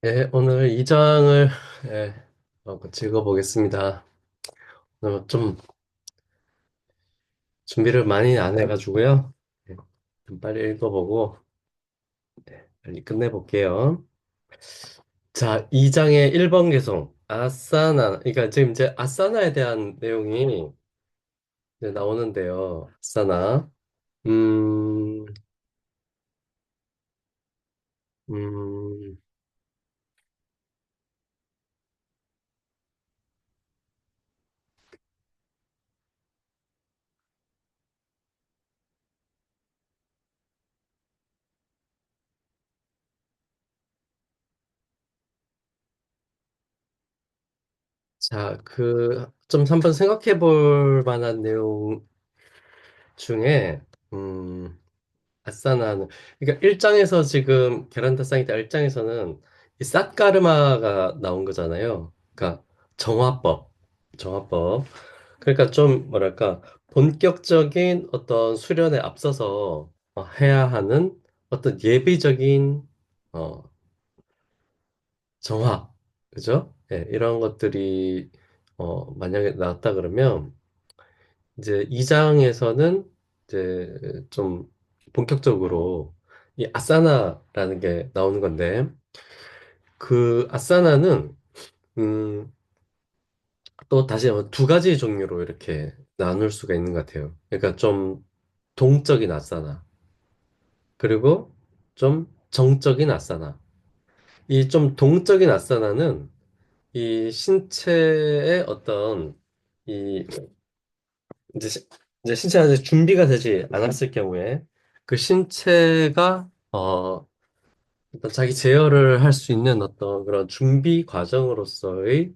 예, 오늘 2장을 예, 읽어보겠습니다. 좀 준비를 많이 안 해가지고요. 예, 좀 빨리 읽어보고 빨리 끝내볼게요. 자, 2장의 1번 개송. 아싸나, 그러니까 지금 이제 아싸나에 대한 내용이 이제 나오는데요. 아싸나. 음, 음, 자, 좀 한번 생각해 볼 만한 내용 중에, 음, 아싸나는 그러니까 1장에서 지금 게란다 사이다 1장에서는 이 삿가르마가 나온 거잖아요. 그러니까 정화법, 정화법. 그러니까 좀 뭐랄까 본격적인 어떤 수련에 앞서서 해야 하는 어떤 예비적인 어, 정화, 그죠? 예, 이런 것들이 만약에 나왔다 그러면 이제 2장에서는 이제 좀 본격적으로 이 아사나라는 게 나오는 건데 그 아사나는 음, 또 다시 한번 두 가지 종류로 이렇게 나눌 수가 있는 것 같아요. 그러니까 좀 동적인 아사나 그리고 좀 정적인 아사나. 이 좀 동적인 아사나는 이 신체의 어떤 이 이제, 이제 신체가 아직 준비가 되지 않았을 경우에 그 신체가 어떤 자기 제어를 할 수 있는 어떤 그런 준비 과정으로서의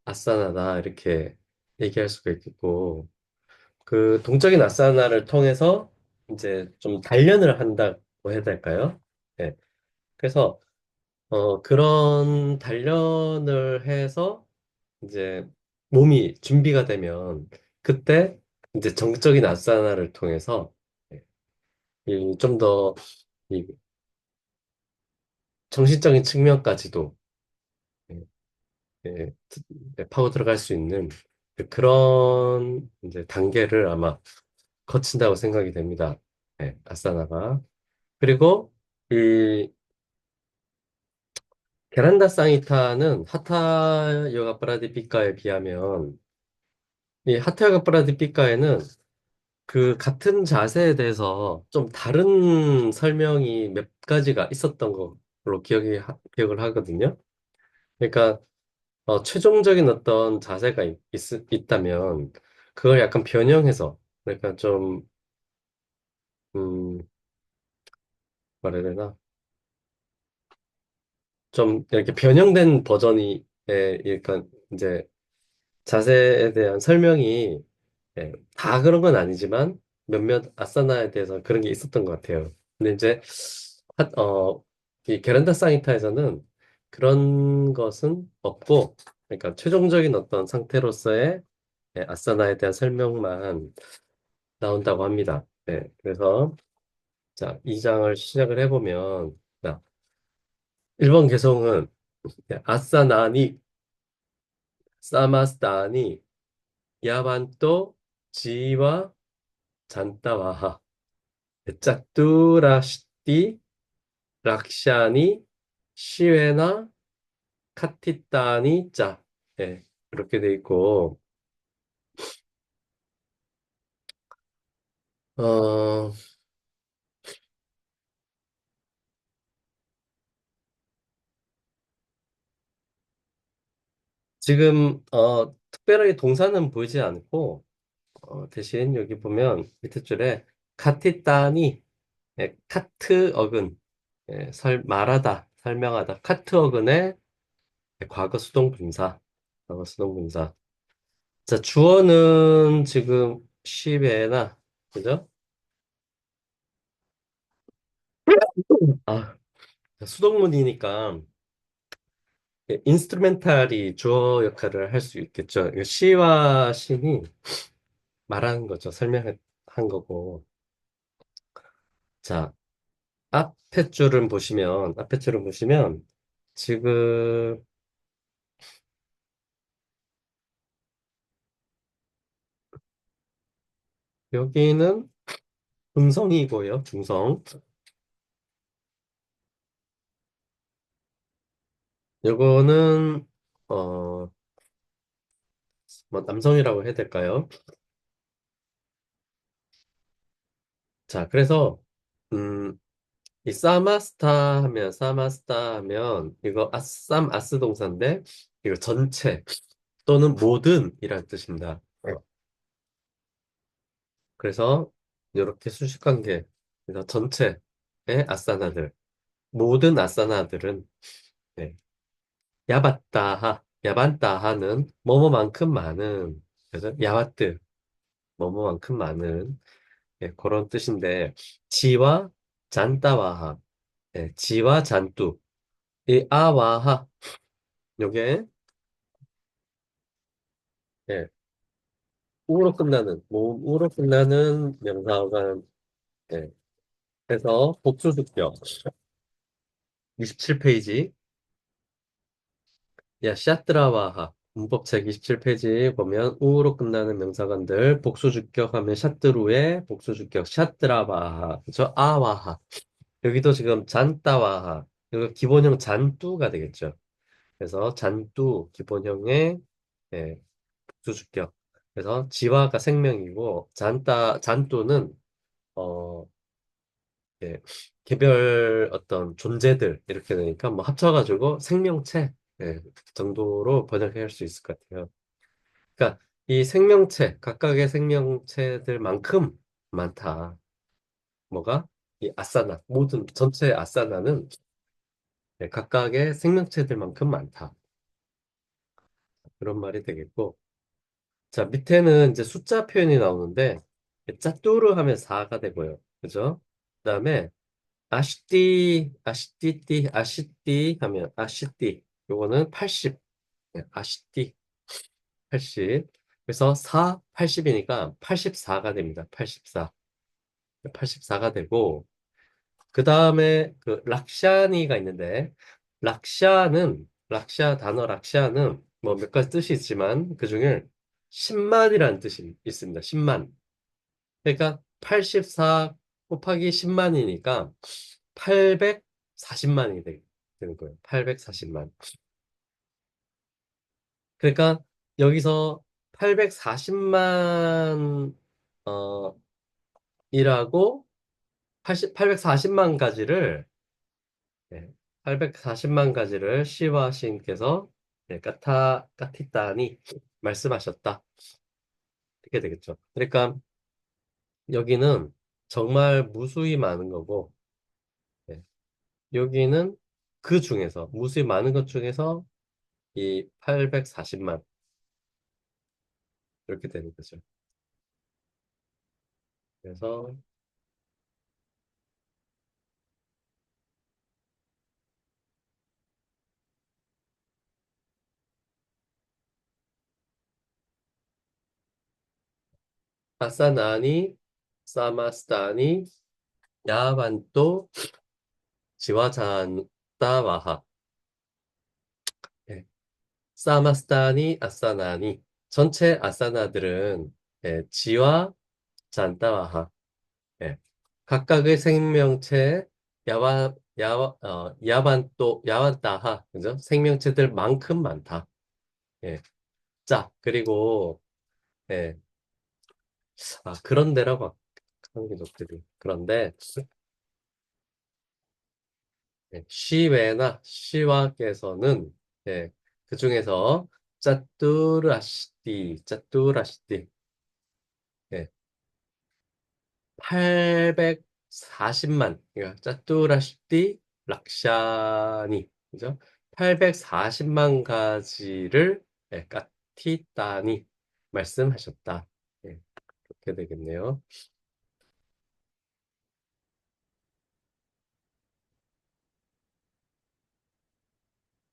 아사나다 이렇게 얘기할 수가 있겠고 그 동적인 아사나를 통해서 이제 좀 단련을 한다고 해야 될까요? 네. 그래서 그런 단련을 해서 이제 몸이 준비가 되면 그때 이제 정적인 아사나를 통해서 좀 더 이 정신적인 측면까지도 예, 예, 파고 들어갈 수 있는 그런 이제 단계를 아마 거친다고 생각이 됩니다. 예, 아사나가. 그리고 이 게란다 상히타는 하타 요가 프라디피카에 비하면 이 하타 요가 프라디피카에는 그 같은 자세에 대해서 좀 다른 설명이 몇 가지가 있었던 걸로 기억을 하거든요. 그러니까 최종적인 어떤 자세가 있다면 그걸 약간 변형해서 그러니까 좀 말해야 되나 좀 이렇게 변형된 버전이 그러니까 이제 자세에 대한 설명이 다 그런 건 아니지만 몇몇 아사나에 대해서 그런 게 있었던 것 같아요. 근데 이제 하- 어, 이 게란다 상히타에서는 그런 것은 없고, 그러니까 최종적인 어떤 상태로서의 아사나에 대한 설명만 나온다고 합니다. 네, 그래서 자, 2장을 시작을 해보면 자, 1번 개성은 아사나니 사마스타니 야반또 지와 잔따와하 짜뚜라시티 락샤니 시웨나 카티타니 짜 예, 이렇게 돼 있고 어, 지금 특별하게 동사는 보이지 않고 대신 여기 보면 밑에 줄에 카티타니 카트 어근 말하다 설명하다 카트 어근의 과거 수동 분사 과거 수동 분사 자 주어는 지금 시베나 그죠? 아 수동문이니까 인스트루멘탈이 주어 역할을 할 수 있겠죠. 이거 시와 신이 말하는 거죠. 설명한 거고. 자, 앞에 줄은 보시면 지금 여기는 음성이고요, 중성. 요거는 어, 뭐 남성이라고 해야 될까요? 자, 그래서 음, 이 사마스타 하면 이거 아쌈 아스 동사인데 이거 전체 또는 모든이라는 뜻입니다. 그래서 이렇게 수식 관계, 그래서 전체의 아싸나들, 모든 아싸나들은 네, 야반따하는 뭐뭐만큼 많은, 그래서 야와트 뭐뭐만큼 많은 그런 뜻인데 지와 잔따와하, 지와 잔뚜, 이 아와하 요게 예, 우로 끝나는 우로 끝나는 명사어가 예, 해서 복수습격 27페이지 샤트라와하 문법책 27페이지 보면 우로 끝나는 명사관들 복수주격하면 샤트루에 복수주격 샤트라와하 그죠? 아와하 여기도 지금 잔따와하 이거 기본형 잔뚜가 되겠죠. 그래서 잔뚜 기본형의 예, 복수주격 그래서 지화가 생명이고 잔뚜는 어 예, 개별 어떤 존재들 이렇게 되니까 뭐 합쳐가지고 생명체 정도로 번역할 수 있을 것 같아요. 그러니까 이 생명체 각각의 생명체들만큼 많다. 뭐가 이 아사나 모든 전체 아사나는 각각의 생명체들만큼 많다. 그런 말이 되겠고 자 밑에는 이제 숫자 표현이 나오는데 짜뚜르 하면 4가 되고요. 그죠? 그다음에 아시띠 하면 아시띠. 요거는 80. 아시띠 80. 그래서 80이니까 84가 됩니다. 84. 84가 되고 그 다음에 그 락샤니가 있는데 락샤는 뭐 몇 가지 뜻이 있지만 그중에 10만이라는 뜻이 있습니다. 10만. 그러니까 84 곱하기 10만이니까 840만이 되는 거예요. 840만. 그러니까 여기서 840만 이라고 840만 가지를 840만 가지를 시와 시인께서 까티따니 말씀하셨다. 이렇게 되겠죠. 그러니까 여기는 정말 무수히 많은 거고 예, 여기는 그 중에서 무수히 많은 것 중에서 이 840만 이렇게 되는 거죠. 그래서 아사나니, 사마스타니, 야반또, 지와잔따와하. 예, 사마스타니, 아사나니. 전체 아사나들은 지와 잔따와하. 예, 각각의 생명체, 야반따하. 그죠? 생명체들만큼 많다. 예, 자, 그리고 예, 그런데라고 하는 게 좋거든. 그런데 시와께서는 그 중에서 짜뚜라시티 840만 그러니까 짜뚜라시티 락샤니 그죠? 840만 가지를 까티따니 말씀하셨다. 예, 그렇게 되겠네요.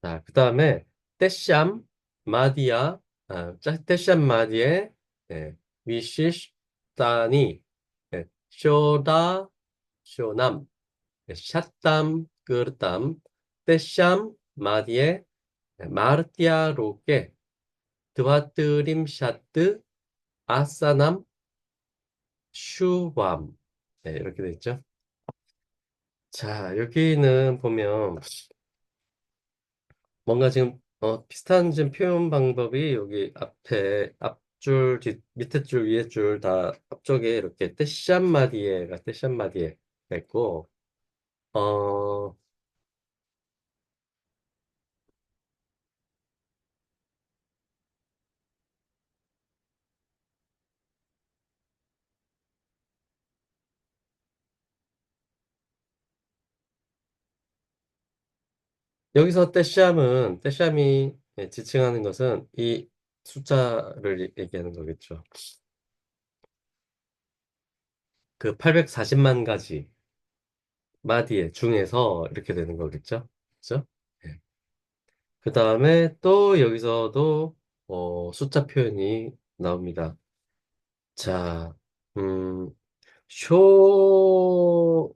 자, 그 다음에 떼샴 마디아 떼샴 마디에 위시스타니 쇼다 쇼남 샷담 끄르담 떼샴 마디에 마르티아로게 드와트림샤트 아사남 슈밤. 네, 이렇게 돼 있죠. 자, 여기는 보면 뭔가 지금 비슷한 지금 표현 방법이 여기 앞에 앞줄, 밑에 줄, 위에 줄 다 앞쪽에 이렇게 떼시안마디에가 있고 어 여기서 떼시암이 예, 지칭하는 것은 이 숫자를 얘기하는 거겠죠. 그 840만 가지 마디에 중에서 이렇게 되는 거겠죠. 그죠? 그 다음에 또 여기서도 숫자 표현이 나옵니다. 자, 음, 쇼,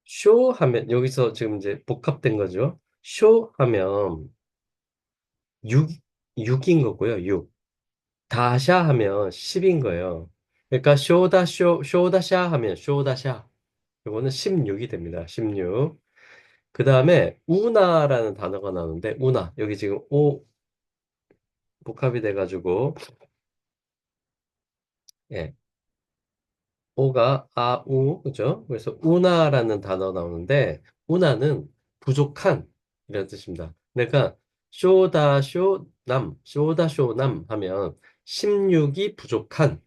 쇼 하면, 여기서 지금 이제 복합된 거죠. 쇼 하면 6, 육인 거고요, 6. 다샤 하면 10인 거예요. 그러니까 쇼다샤 하면 쇼다샤. 이거는 16이 됩니다. 16. 그 다음에 우나라는 단어가 나오는데, 우나. 여기 지금 오 복합이 돼가지고, 예. 오가 아우 그죠? 그래서 우나라는 단어 나오는데 우나는 부족한 이런 뜻입니다. 그러니까 쇼다쇼남 하면 16이 부족한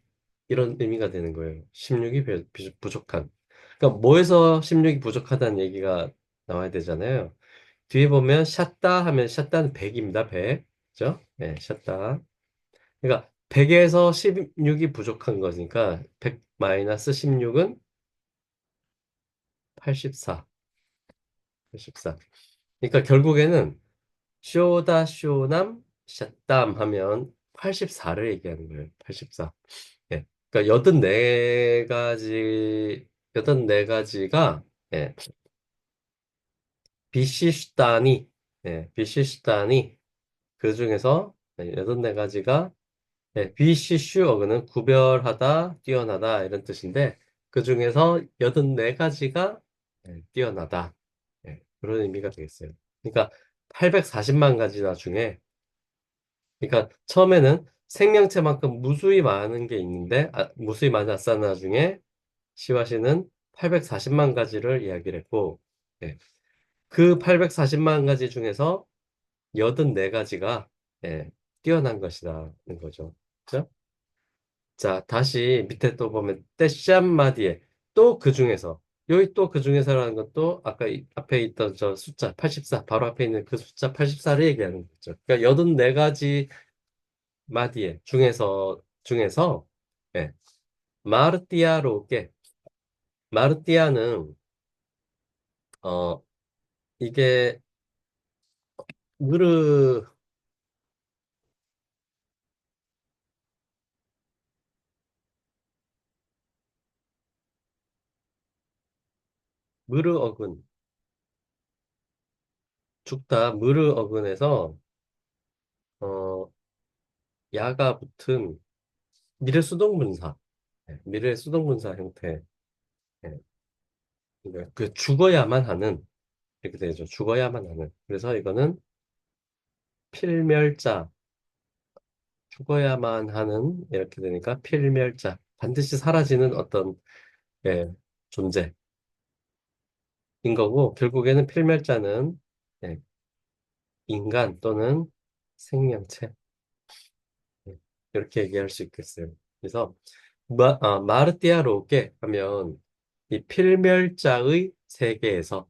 이런 의미가 되는 거예요. 16이 부족한. 그러니까 뭐에서 16이 부족하다는 얘기가 나와야 되잖아요. 뒤에 보면 샷다 하면 샷다는 100입니다. 100. 그죠? 네, 샷다. 그러니까 100에서 16이 부족한 거니까 100 마이너스 16은 84. 84. 그러니까 결국에는 쇼다 쇼남 샷담 하면 84를 얘기하는 거예요. 84. 예. 그러니까 84가지가 예. 비시슈단이 비시슈단이 그 중에서 84가지가 네, BCC 어그는 구별하다, 뛰어나다 이런 뜻인데 그 중에서 84가지가 뛰어나다. 그런 의미가 되겠어요. 그러니까 840만 가지나 중에 그러니까 처음에는 생명체만큼 무수히 많은 게 있는데 무수히 많은 아사나 중에 시와시는 840만 가지를 이야기를 했고 예, 그 840만 가지 중에서 84가지가 뛰어난 것이라는 거죠. 그죠? 자, 다시 밑에 또 보면 떼샴마디에 또 그 중에서 여기 또 그 중에서라는 것도 아까 앞에 있던 저 숫자 84 바로 앞에 있는 그 숫자 84를 얘기하는 거죠. 그러니까 84가지 마디에 중에서 예, 마르티아로게 마르티아는 어 이게 무르 무르 어근 죽다 무르 어근에서 어 야가 붙은 미래 수동분사 미래 수동분사 형태 예, 그러니까 그 죽어야만 하는 이렇게 되죠. 죽어야만 하는. 그래서 이거는 필멸자, 죽어야만 하는 이렇게 되니까 필멸자, 반드시 사라지는 어떤 예, 존재인 거고 결국에는 필멸자는 예, 인간 또는 생명체 예, 이렇게 얘기할 수 있겠어요. 그래서 마르티아 로게 하면 이 필멸자의 세계에서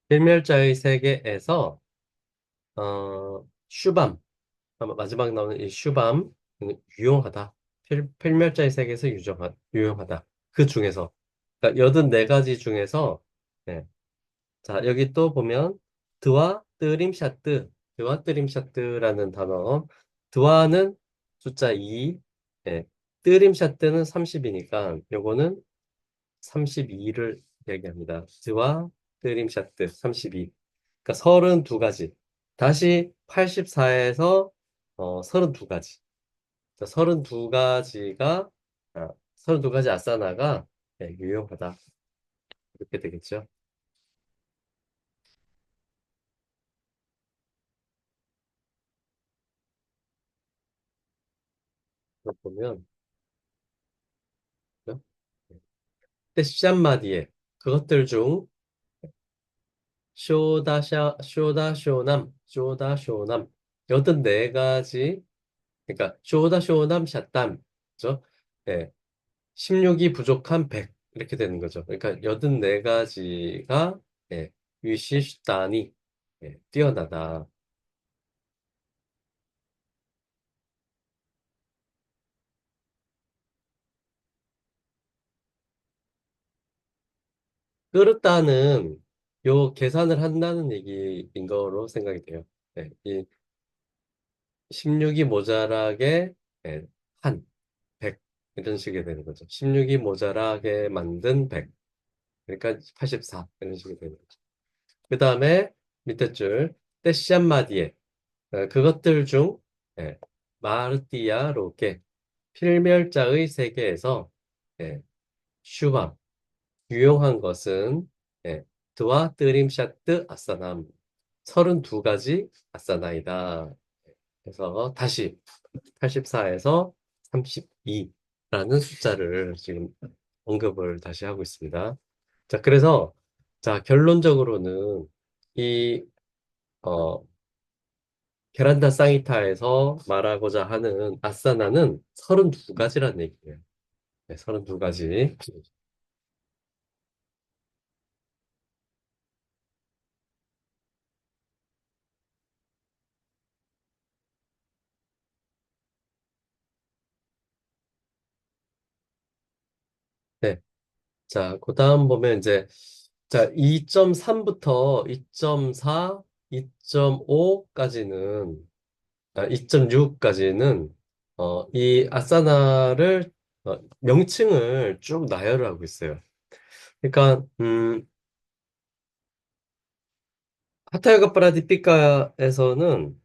필멸자의 세계에서 슈밤 마지막 나오는 이 슈밤 유용하다. 필멸자의 세계에서 유용하다. 그 중에서 그러니까 84가지 중에서, 네. 자, 여기 또 보면, 드와 뜨림샤뜨, 드와 뜨림샤뜨라는 단어. 드와는 숫자 2, 예. 뜨림샤뜨는 30이니까, 요거는 32를 얘기합니다. 드와 뜨림샤뜨 32. 그러니까 32가지. 다시 84에서 32가지. 32가지가, 32가지 아사나가 예, 유용하다. 이렇게 되겠죠. 그렇 보면, 떼시짠마디에 그것들 중 쇼다 쇼남 84가지, 그러니까 쇼다 쇼남 샷담, 그죠? 예, 16이 부족한 100 이렇게 되는 거죠. 그러니까 84가지가 예, 위시슈다니 예, 뛰어나다. 끄르다는 요 계산을 한다는 얘기인 거로 생각이 돼요. 네, 이 16이 모자라게 예, 한 100 이런 식이 되는 거죠. 16이 모자라게 만든 100. 그러니까 84 이런 식이 되는 거죠. 그 다음에 밑에 줄 떼시안마디에 그것들 중 예, 마르티아 로게 필멸자의 세계에서 예, 슈밤 유용한 것은 예, 드와 뜨림샤뜨 아싸남 32가지 아싸나이다. 그래서 다시 84에서 32라는 숫자를 지금 언급을 다시 하고 있습니다. 자, 그래서 자, 결론적으로는 이 어, 게란다 상이타에서 말하고자 하는 아싸나는 32가지라는 얘기예요. 네, 32가지. 네. 자, 그 다음 보면 이제 자, 2.3부터 2.4, 2.5까지는 2.6까지는 이 아사나를 명칭을 쭉 나열을 하고 있어요. 그러니까 하타요가 프라디피카에서는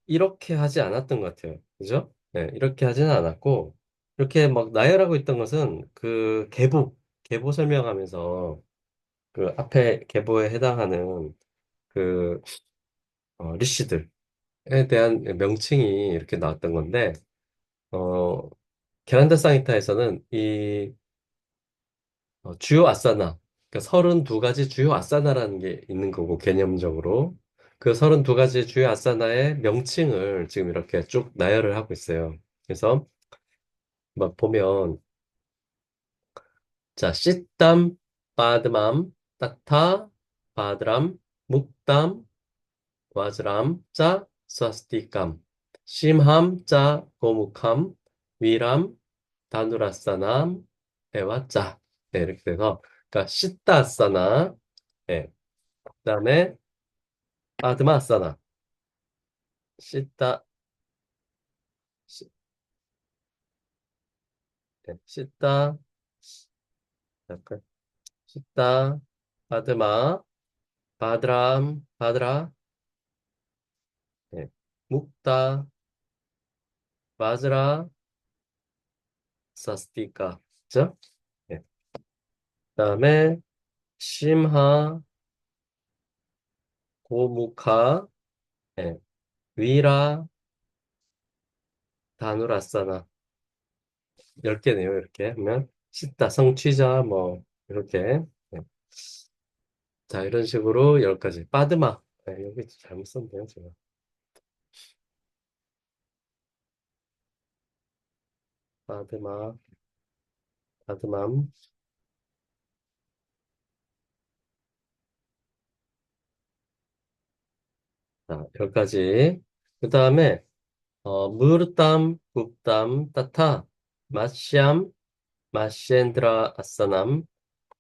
이렇게 하지 않았던 것 같아요. 그죠? 네, 이렇게 하지는 않았고 이렇게 막 나열하고 있던 것은 그 계보 설명하면서 그 앞에 계보에 해당하는 그 리시들에 대한 명칭이 이렇게 나왔던 건데 어, 게란다 사이타에서는 이 주요 아사나, 그러니까 32가지 주요 아사나라는 게 있는 거고, 개념적으로. 그 32가지 주요 아사나의 명칭을 지금 이렇게 쭉 나열을 하고 있어요. 그래서 막 보면, 자, 시땀, 바드맘, 따타, 바드람, 묵담, 와즈람, 짜, 스와스티감, 심함, 짜, 고묵함, 위람, 다누라사남, 에와 짜. 네, 이렇게 돼서, 그러니까 시따사나, 네, 그다음에 아드마사나, 시따, 시, 네, 시따, 약간 시따, 아드마, 바드람, 바드라, 네, 묵다, 바즈라, 사스티카, 그죠? 네, 그다음에 심하, 고무카, 네, 위라, 다누라사나 10개네요. 이렇게 하면 시따, 성취자 뭐 이렇게 네. 자 이런 식으로 10가지 빠드마 네, 여기 잘못 썼네요 제가 빠드마 빠드맘 자 10가지 그 다음에 무르땀 굽땀 따타 마시암 마시엔드라 아싸남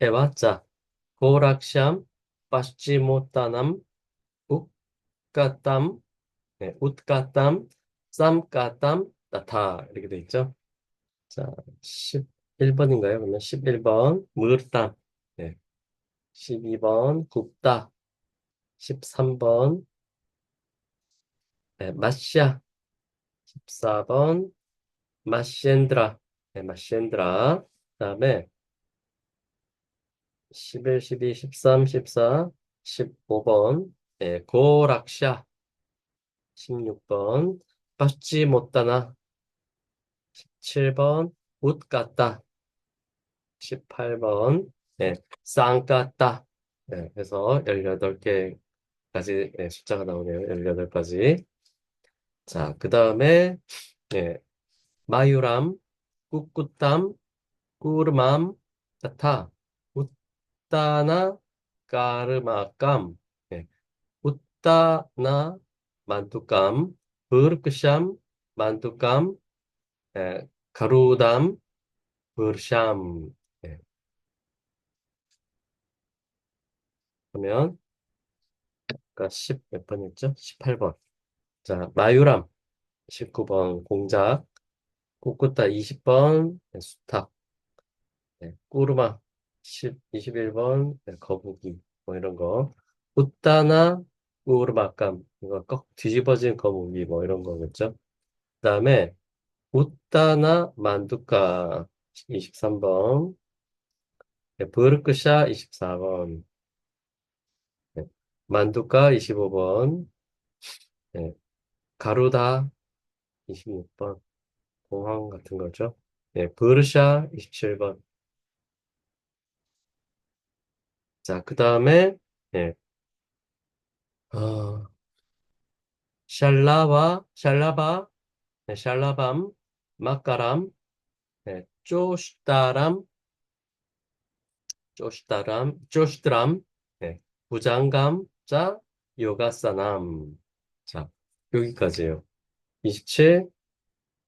에와짜, 고락샴, 빠시모따남, 웃가땀, 네, 웃가땀, 쌈가땀, 따타 이렇게 돼 있죠. 자, 11번인가요? 그러면 11번 무르땀, 네, 12번 굽다, 13번 네, 마샤, 14번 마시엔드라, 네, 마시엔드라. 그다음에 11, 12, 13, 14, 15번 네, 고락샤, 16번 빠찌 못다나, 17번 웃 같다, 18번 네, 쌍같다. 네, 그래서 18개까지 네, 숫자가 나오네요. 18가지. 자, 그 다음에 네, 마유람, 꿋꿋담, 꾸르맘, 자타, 웃다나, 까르마감, 네, 웃다나, 만두감, 브르크샴, 만두감, 가루담, 브르샴. 네, 그러면 아까 10 몇 번이었죠? 18번. 자, 마유람 19번 공작, 꿋꿋다 20번 수탉, 꾸르마 21번 거북이 뭐 이런 거. 웃다나 꾸르마감 이거 꼭 뒤집어진 거북이 뭐 이런 거겠죠. 그다음에 웃다나 만두까 23번, 브르크샤 24번, 만두까 25번, 가루다 26번, 공항 같은 거죠. 브르샤 27번. 자, 그 다음에, 예, 어, 샬라바, 샬라밤, 마카람, 쪼시다람, 쪼시드람, 부장감, 자, 요가사남. 자, 여기까지예요. 27,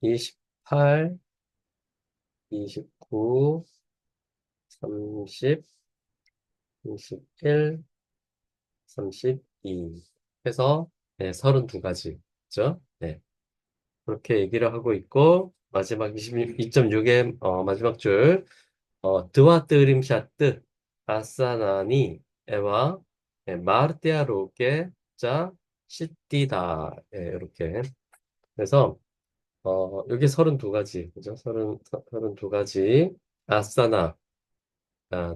28, 29, 30, 31, 32 해서 32가지. 그죠? 네. 그렇게 얘기를 하고 있고, 마지막 22.6의 마지막 줄, 드와 뜨림샤뜨, 아사나니, 에와, 마르티아로게, 자, 시띠다. 이렇게. 그래서, 여기 32가지, 그죠? 32가지 아사나,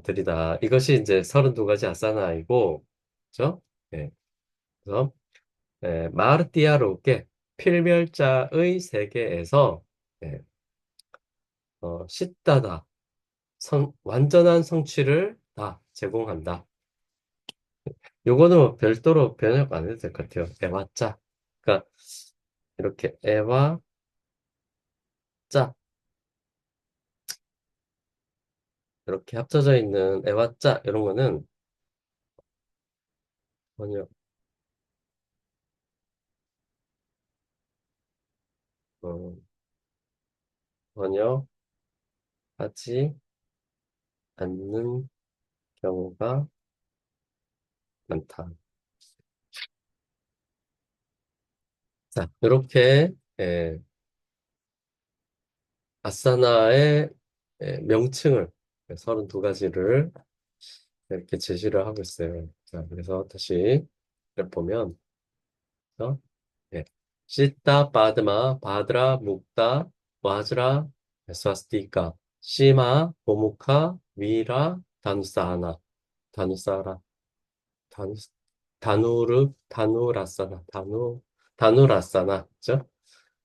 들이다. 이것이 이제 32가지 아사나이고, 그죠? 예. 그래서, 마르티아로게, 필멸자의 세계에서, 예, 씻다다. 완전한 성취를 다 제공한다. 요거는 뭐 별도로 번역 안 해도 될 것 같아요. 애와짜. 그러니까 이렇게 애와 짜 이렇게 합쳐져 있는 애와짜 이런 거는 번역 어, 번역하지 않는 경우가 많다. 자, 이렇게 아사나의 명칭을 32가지를 이렇게 제시를 하고 있어요. 자, 그래서 다시 보면 어? 예. 시타, 바드마, 바드라, 묵다, 와즈라, 스와스티카, 시마, 고무카, 위라, 다누사하나, 다누사라, 다누, 다누라사나, 다누라사나, 그죠?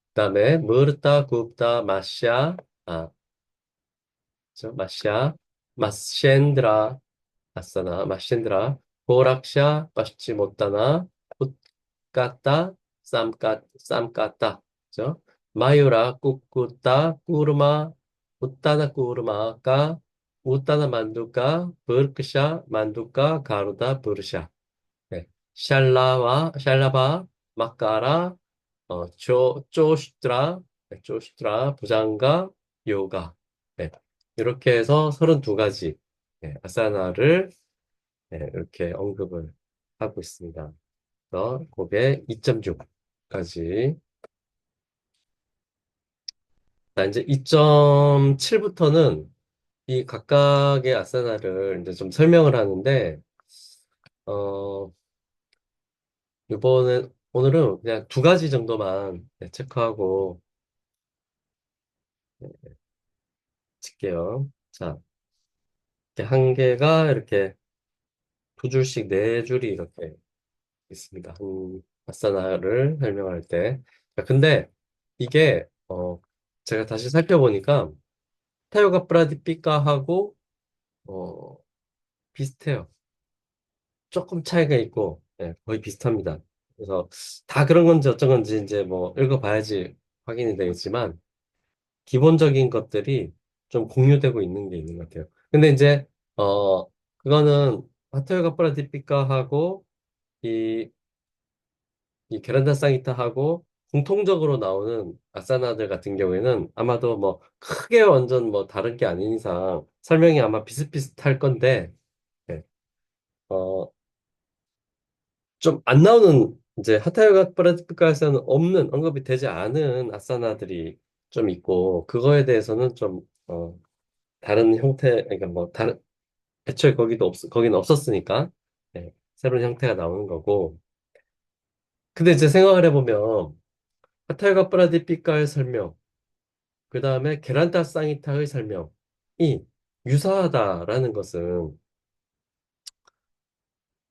그다음에 무르타, 굽다, 마샤, 그죠? 마샤, 마셴드라, 아싸나, 마신드라, 보락샤, 빠시치 못다나, 붓까따, 쌈까따, 그죠? 마유라, 꾹꾹따, 꾸르마, 웃다나 꾸르마까, 웃다나 만두까, 브르크샤, 만두까, 가루다, 브르샤. 네. 샬라바, 마까라, 쪼시드라, 쪼시드라, 부장가, 요가. 네. 이렇게 해서 32가지. 아사나를 이렇게 언급을 하고 있습니다. 그래서 그게 2.6까지. 이제 2.7부터는 이 각각의 아사나를 이제 좀 설명을 하는데, 어, 오늘은 그냥 두 가지 정도만 체크하고 칠게요. 자, 이렇게 한 개가 이렇게 두 줄씩 네 줄이 이렇게 있습니다. 아사나를 설명할 때. 자, 근데 이게, 제가 다시 살펴보니까 타요가 프라디피카하고, 어, 비슷해요. 조금 차이가 있고, 거의 비슷합니다. 그래서 다 그런 건지 어쩐 건지 이제 뭐 읽어봐야지 확인이 되겠지만, 기본적인 것들이 좀 공유되고 있는 게 있는 것 같아요. 근데 이제, 그거는 타요가 프라디피카하고, 이 이 게란다 사이타하고 공통적으로 나오는 아사나들 같은 경우에는 아마도 뭐 크게 완전 뭐 다른 게 아닌 이상 설명이 아마 비슷비슷할 건데, 예, 어, 좀 안 나오는 이제 하타요가 프라티카에서는 없는 언급이 되지 않은 아사나들이 좀 있고 그거에 대해서는 좀 다른 형태, 그러니까 뭐 다른 애초에 거기는 없었으니까, 새로운 형태가 나오는 거고. 근데 이제 생각을 해보면 하타요가 프라티피카의 설명, 그 다음에 게란타 상히타의 설명이 유사하다라는 것은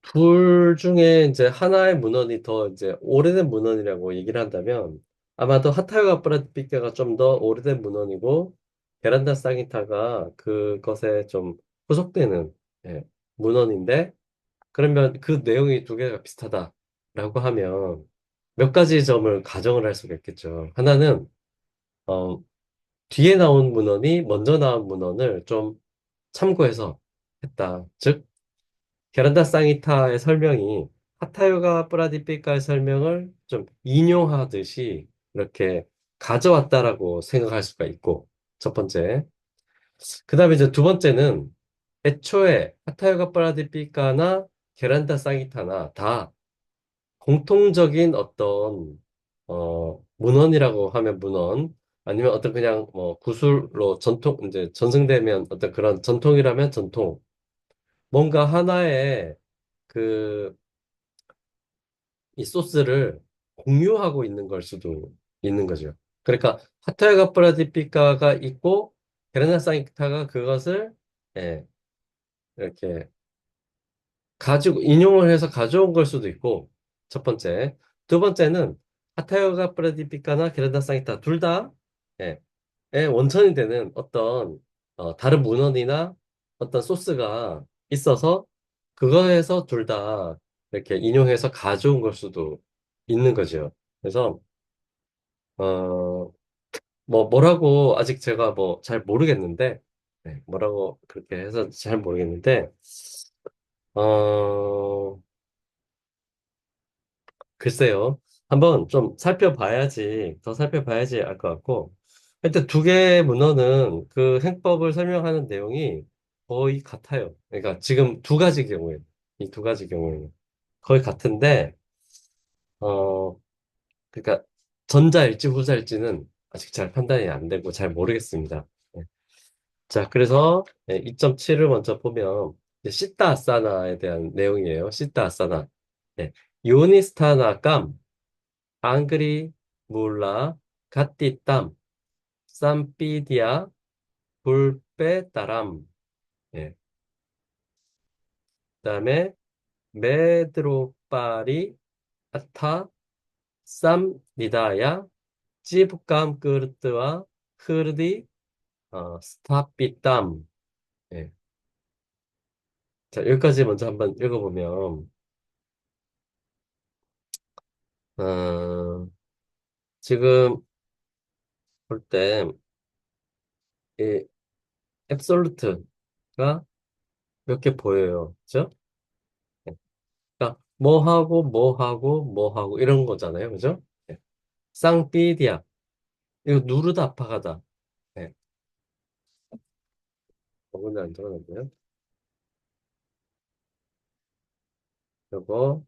둘 중에 이제 하나의 문헌이 더 이제 오래된 문헌이라고 얘기를 한다면 아마도 하타요가 프라티피카가 좀 더 오래된 문헌이고 게란타 상히타가 그것에 좀 후속되는, 예, 문헌인데, 그러면 그 내용이 두 개가 비슷하다라고 하면 몇 가지 점을 가정을 할 수가 있겠죠. 하나는 어, 뒤에 나온 문헌이 먼저 나온 문헌을 좀 참고해서 했다. 즉, 게란다 상히타의 설명이 하타요가 프라디피카의 설명을 좀 인용하듯이 이렇게 가져왔다라고 생각할 수가 있고, 첫 번째. 그 다음에 이제 두 번째는 애초에 하타요가 프라디피카나 게란다 상히타나 다 공통적인 어떤 문헌이라고 하면 문헌, 아니면 어떤 그냥 뭐 구술로 전통 이제 전승되면 어떤 그런 전통이라면 전통, 뭔가 하나의 그 이 소스를 공유하고 있는 걸 수도 있는 거죠. 그러니까 하타야가 프라디피카가 있고 베르나사이타가 그것을, 예, 이렇게 가지고 인용을 해서 가져온 걸 수도 있고, 첫 번째. 두 번째는 하타요가 프라디피카나 게르다 상이타 둘 다, 예, 의 원천이 되는 어떤 다른 문헌이나 어떤 소스가 있어서 그거에서 둘 다 이렇게 인용해서 가져온 걸 수도 있는 거죠. 그래서 어, 뭐라고 아직 제가 뭐 잘 모르겠는데, 뭐라고 그렇게 해서 잘 모르겠는데, 어, 글쎄요. 한번 좀 살펴봐야지, 더 살펴봐야지 알 것 같고. 일단 두 개의 문헌은 그 행법을 설명하는 내용이 거의 같아요. 그러니까 지금 두 가지 경우에, 이 두 가지 경우에는 거의 같은데, 어, 그러니까 전자일지 후자일지는 아직 잘 판단이 안 되고 잘 모르겠습니다. 네. 자, 그래서 2.7을 먼저 보면 이제 시타 아사나에 대한 내용이에요. 시타 아사나. 네. 요니스타나 감, 앙그리 몰라 갓띠땀 쌈피디아 불빼따람, 예. 그다음에 메드로파리 아타 쌈니다야 찌브감 끄르트와 흐르디 스타피땀, 예. 자, 여기까지 먼저 한번 읽어보면, 어, 지금 볼 때 이 앱솔루트가 몇 개 보여요. 그죠? 그러니까 뭐 하고 뭐 하고 뭐 하고 이런 거잖아요. 그죠? 네. 쌍삐디아, 이거 누르다 아파가다. 네. 어근에 안 적어놨네요. 요거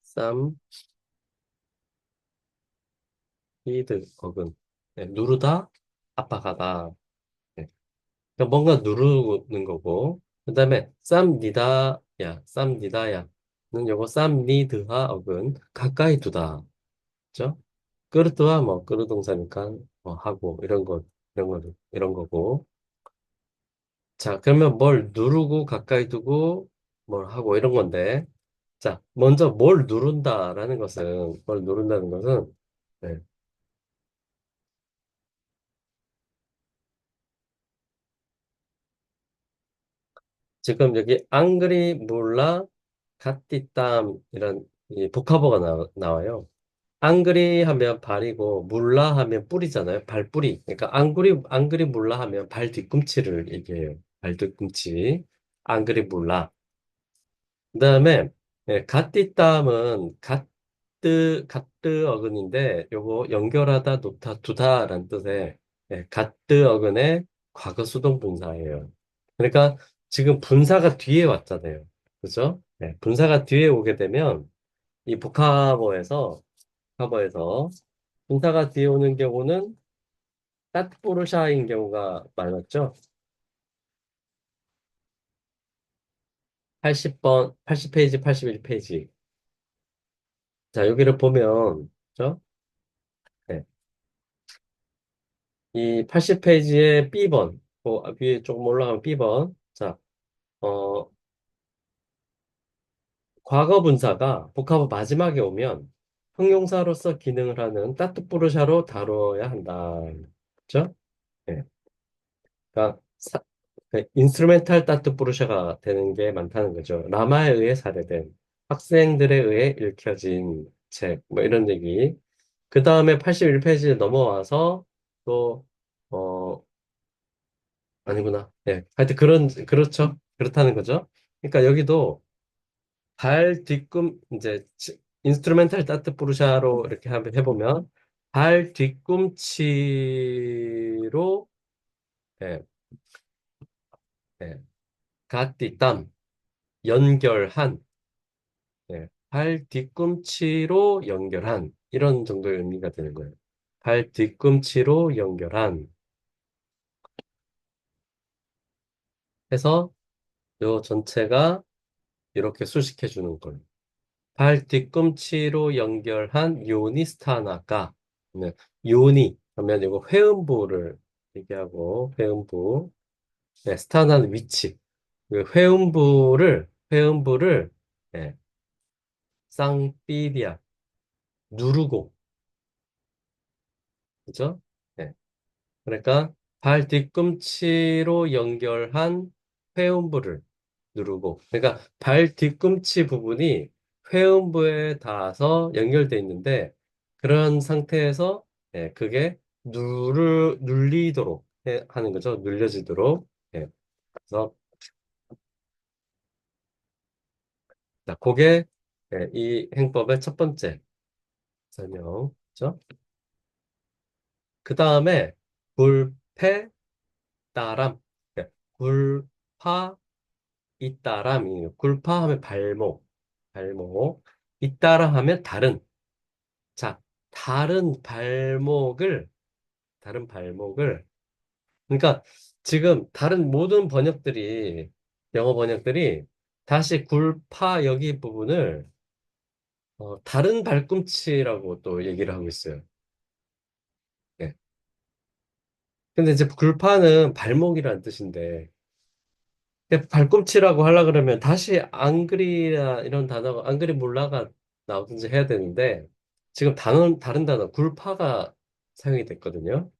쌈, 리드, 어근. 네, 누르다, 압박하다. 네. 그러니까 뭔가 누르는 거고. 그 다음에 쌈니다야. 는 요거 쌈니드하 어근. 가까이 두다. 그죠? 끄르트와 뭐, 끄르 동사니까 뭐 하고, 이런 거고. 자, 그러면 뭘 누르고 가까이 두고 뭘 하고 이런 건데. 자, 먼저 뭘 누른다는 것은, 네, 지금 여기 앙그리 몰라 갓디땀 이런 이 복합어가 나와요. 앙그리 하면 발이고 몰라 하면 뿌리잖아요. 발뿌리. 그러니까 앙그리 몰라 하면 발 뒤꿈치를 얘기해요. 발 뒤꿈치. 앙그리 몰라. 그다음에 갓디땀은 갓드 어근인데 요거 연결하다 놓다 두다라는 뜻의 갓드 어근의 과거 수동 분사예요. 그러니까 지금 분사가 뒤에 왔잖아요. 그죠? 네, 분사가 뒤에 오게 되면 이 복합어에서 분사가 뒤에 오는 경우는 따ጥ포르샤인 경우가 많았죠. 80번, 80페이지, 81페이지. 자, 여기를 보면, 그죠? 네, 이 80페이지의 B번, 위에 조금 올라가면 B번. 자, 어, 과거 분사가 복합어 마지막에 오면 형용사로서 기능을 하는 따뚜부르샤로 다뤄야 한다. 그죠? 네. 그러니까 인스트루멘탈 따뚜부르샤가 되는 게 많다는 거죠. 라마에 의해 살해된 학생들에 의해 읽혀진 책, 뭐 이런 얘기. 그 다음에 81페이지에 넘어와서 또, 어, 아니구나. 예. 하여튼 그렇죠. 그렇다는 거죠. 그러니까 여기도 발 뒤꿈, 이제, 인스트루멘탈 따뜻 부르샤로 이렇게 한번 해보면, 발 뒤꿈치로, 예, 예, 갓디땀, 연결한, 발 뒤꿈치로 연결한, 이런 정도의 의미가 되는 거예요. 발 뒤꿈치로 연결한, 해서 요 전체가 이렇게 수식해 주는 거예요. 발 뒤꿈치로 연결한 요니스타나가 네, 요니 하면 이거 회음부를 얘기하고 회음부 스타나는 위치 그 회음부를 네, 쌍삐리아 누르고 그죠? 네, 그러니까 발 뒤꿈치로 연결한 회음부를 누르고 그러니까 발 뒤꿈치 부분이 회음부에 닿아서 연결돼 있는데 그런 상태에서 그게 눌리도록 하는 거죠. 눌려지도록. 예, 그래서 자, 그게 이 행법의 첫 번째 설명이죠. 그 다음에 굴패 따람 예, 굴파 잇따람이 굴파 하면 발목 잇따라 하면 다른 자 다른 발목을 그러니까 지금 다른 모든 영어 번역들이 다시 굴파 여기 부분을 다른 발꿈치라고 또 얘기를 하고 있어요. 예. 근데 이제 굴파는 발목이라는 뜻인데 발꿈치라고 하려 그러면 다시 앙그리나 이런 단어가 앙그리 몰라가 나오든지 해야 되는데 지금 다른 단어 굴파가 사용이 됐거든요.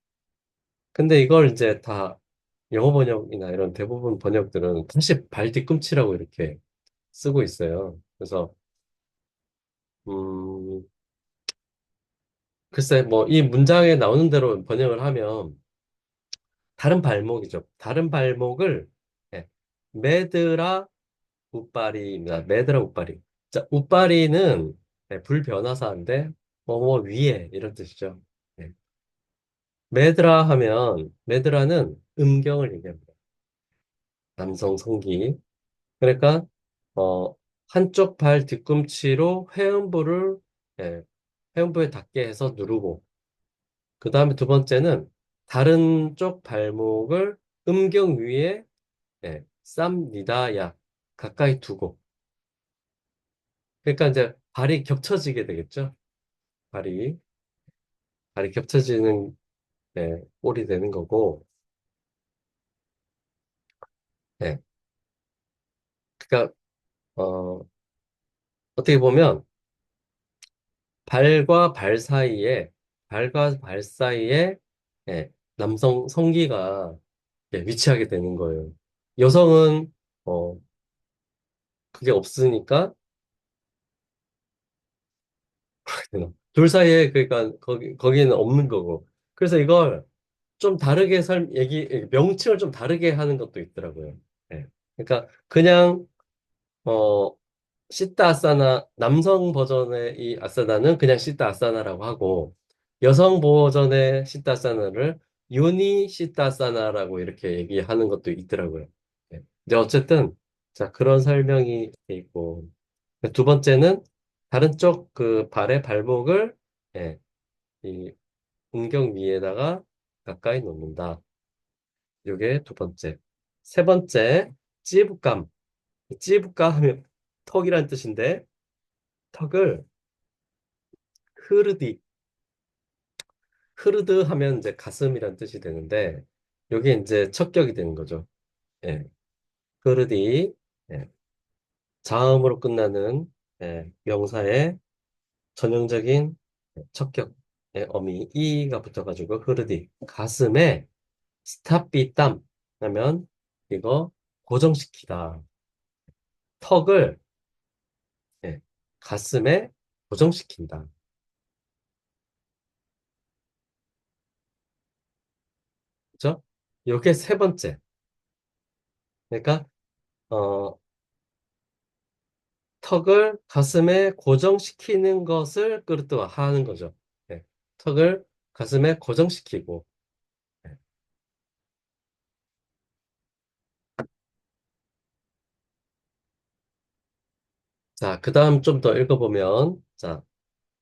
근데 이걸 이제 다 영어 번역이나 이런 대부분 번역들은 다시 발 뒤꿈치라고 이렇게 쓰고 있어요. 그래서 음 글쎄 뭐 이 문장에 나오는 대로 번역을 하면 다른 발목이죠. 다른 발목을 예, 매드라 우빠리입니다. 매드라 우빠리. 자, 우빠리는 불변화사인데 뭐뭐 위에 이런 뜻이죠. 예. 매드라는 음경을 얘기합니다. 남성 성기. 그러니까 어, 한쪽 발 뒤꿈치로 회음부를 예, 회음부에 닿게 해서 누르고 그 다음에 두 번째는 다른 쪽 발목을 음경 위에 쌉니다야 가까이 두고 그러니까 이제 발이 겹쳐지게 되겠죠. 발이 발이 겹쳐지는 꼴이 되는 거고 예, 그러니까 어, 어떻게 보면 발과 발 사이에 남성 성기가 위치하게 되는 거예요. 여성은 어, 그게 없으니까 둘 사이에 그러니까 거기는 없는 거고. 그래서 이걸 좀 다르게 명칭을 좀 다르게 하는 것도 있더라고요. 예. 그러니까 그냥 어 시타 아사나 남성 버전의 이 아사나는 그냥 시타 아사나라고 하고 여성 버전의 시타 아사나를 유니 시타 아사나라고 이렇게 얘기하는 것도 있더라고요. 예. 이제 어쨌든 자 그런 설명이 돼 있고 두 번째는 다른 쪽 그 발의 발목을 예, 이 음경 위에다가 가까이 놓는다. 이게 두 번째. 세 번째, 찌부감. 찌부감 하면 턱이란 뜻인데 턱을 흐르디. 흐르드 하면 이제 가슴이란 뜻이 되는데 이게 이제 척격이 되는 거죠. 예. 흐르디. 예. 자음으로 끝나는 명사의 전형적인 척격의 어미 이가 붙어가지고 흐르디. 가슴에 스탑비땀 하면 이거 고정시키다. 턱을 예, 가슴에 고정시킨다. 그죠? 요게 세 번째. 그러니까 어, 턱을 가슴에 고정시키는 것을 그르트와 하는 거죠. 예, 턱을 가슴에 고정시키고. 예. 자, 그 다음 좀 더 읽어보면, 자,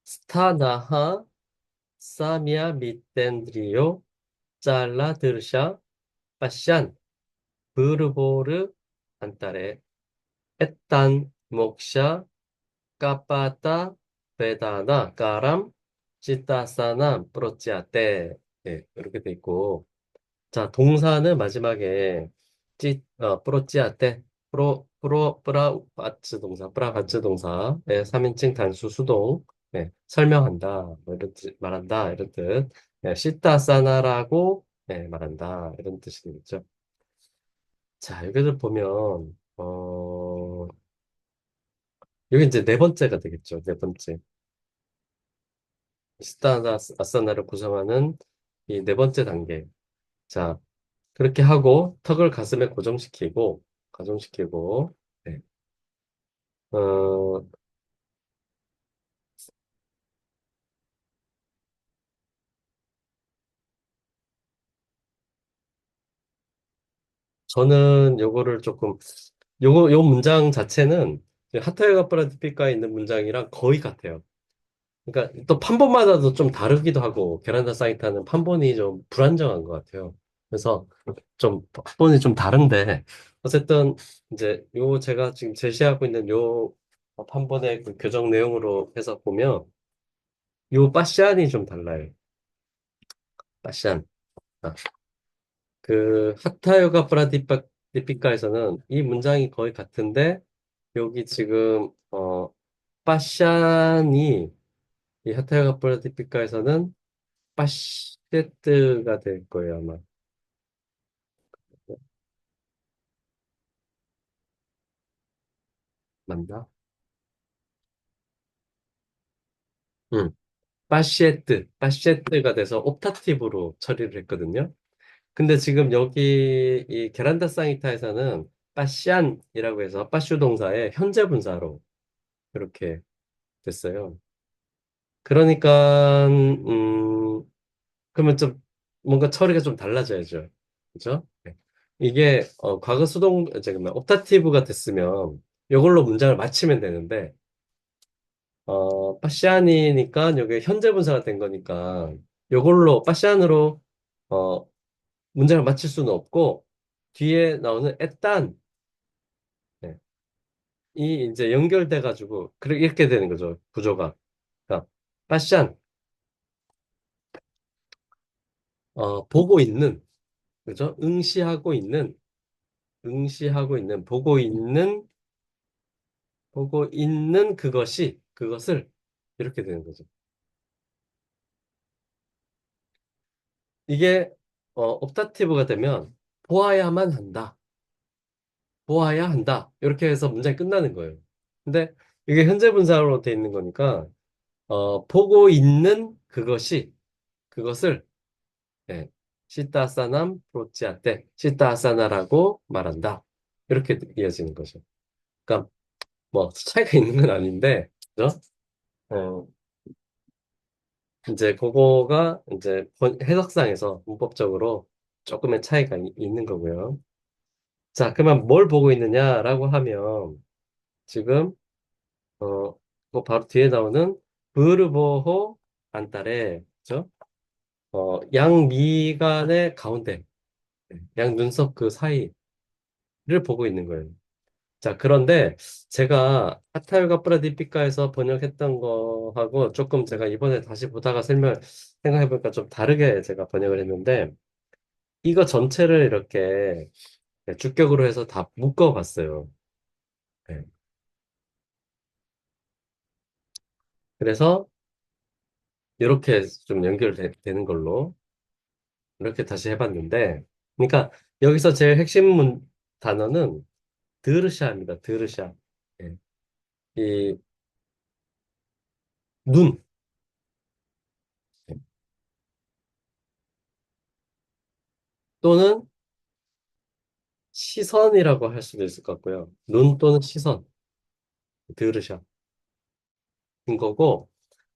스타나하 사미아 미텐드리오 잘라 드르샤 파샨 브르보르 안타레 에탄 목샤 까빠따 베다나 까람 치타사나 프로치아테 이렇게 돼 있고 자 동사는 마지막에 프로치아테 프라바츠 동사 프라바츠 동사의 3인칭 단수 수동 설명한다 뭐 이런 뜻 말한다 이런 뜻 시타사나라고 말한다 이런 뜻이 되겠죠. 자 여기를 보면 여기 이제 네 번째가 되겠죠. 네 번째. 시타나 아사나를 구성하는 이 네 번째 단계. 자, 그렇게 하고 턱을 가슴에 고정시키고, 네. 어, 저는 요거를 조금, 요 문장 자체는 하타요가 프라티피카에 있는 문장이랑 거의 같아요. 그러니까 또 판본마다도 좀 다르기도 하고, 게란다 사이타는 판본이 좀 불안정한 것 같아요. 그래서 좀 판본이 좀 다른데, 어쨌든 이제 요 제가 지금 제시하고 있는 요 판본의 그 교정 내용으로 해서 보면, 요 빠시안이 좀 달라요. 빠시안. 아, 그 하타요가 프라디피카에서는 이 문장이 거의 같은데 여기 지금 빠샨이 이 하타요가 프라디피카에서는 빠쉐트가 될 거예요 아마 맞나? 응. 빠쉐트가 돼서 옵타티브로 처리를 했거든요. 근데 지금 여기 이 게란다 사이타에서는 빠샨이라고 해서 빠슈 동사의 현재 분사로 이렇게 됐어요. 그러니까 그러면 좀 뭔가 처리가 좀 달라져야죠. 그죠? 네. 이게 과거 수동 잠깐만 옵타티브가 됐으면 이걸로 문장을 마치면 되는데 파시안이니까 여기 현재 분사가 된 거니까 이걸로 파시안으로 어, 문장을 마칠 수는 없고 뒤에 나오는 에딴 네, 이 이제 연결돼 가지고 이렇게 되는 거죠 구조가. 그러니까 파시안 보고 있는 그죠? 응시하고 있는 보고 있는 그것을 이렇게 되는 거죠. 이게 옵타티브가 되면 보아야만 한다. 보아야 한다. 이렇게 해서 문장이 끝나는 거예요. 근데 이게 현재 분사로 돼 있는 거니까 보고 있는 그것을 예, 시타사남 프로치아테 시타사나라고 말한다. 이렇게 이어지는 거죠. 그러니까 뭐 차이가 있는 건 아닌데 그죠? 어, 이제 그거가 이제 해석상에서 문법적으로 조금의 차이가 있는 거고요. 자, 그러면 뭘 보고 있느냐라고 하면 지금 그 바로 뒤에 나오는 브르보호 안달에 그죠? 양미간의 가운데 양 눈썹 그 사이를 보고 있는 거예요. 자, 그런데 제가 아타유가 프라디피카에서 번역했던 거하고 조금 제가 이번에 다시 보다가 생각해보니까 좀 다르게 제가 번역을 했는데 이거 전체를 이렇게 주격으로 해서 다 묶어봤어요. 네. 그래서 이렇게 좀 연결되는 걸로 이렇게 다시 해봤는데 그러니까 여기서 제일 핵심 단어는 드르샤입니다. 드르샤. 예. 이 눈, 또는 시선이라고 할 수도 있을 것 같고요. 눈 또는 시선, 드르샤인 거고,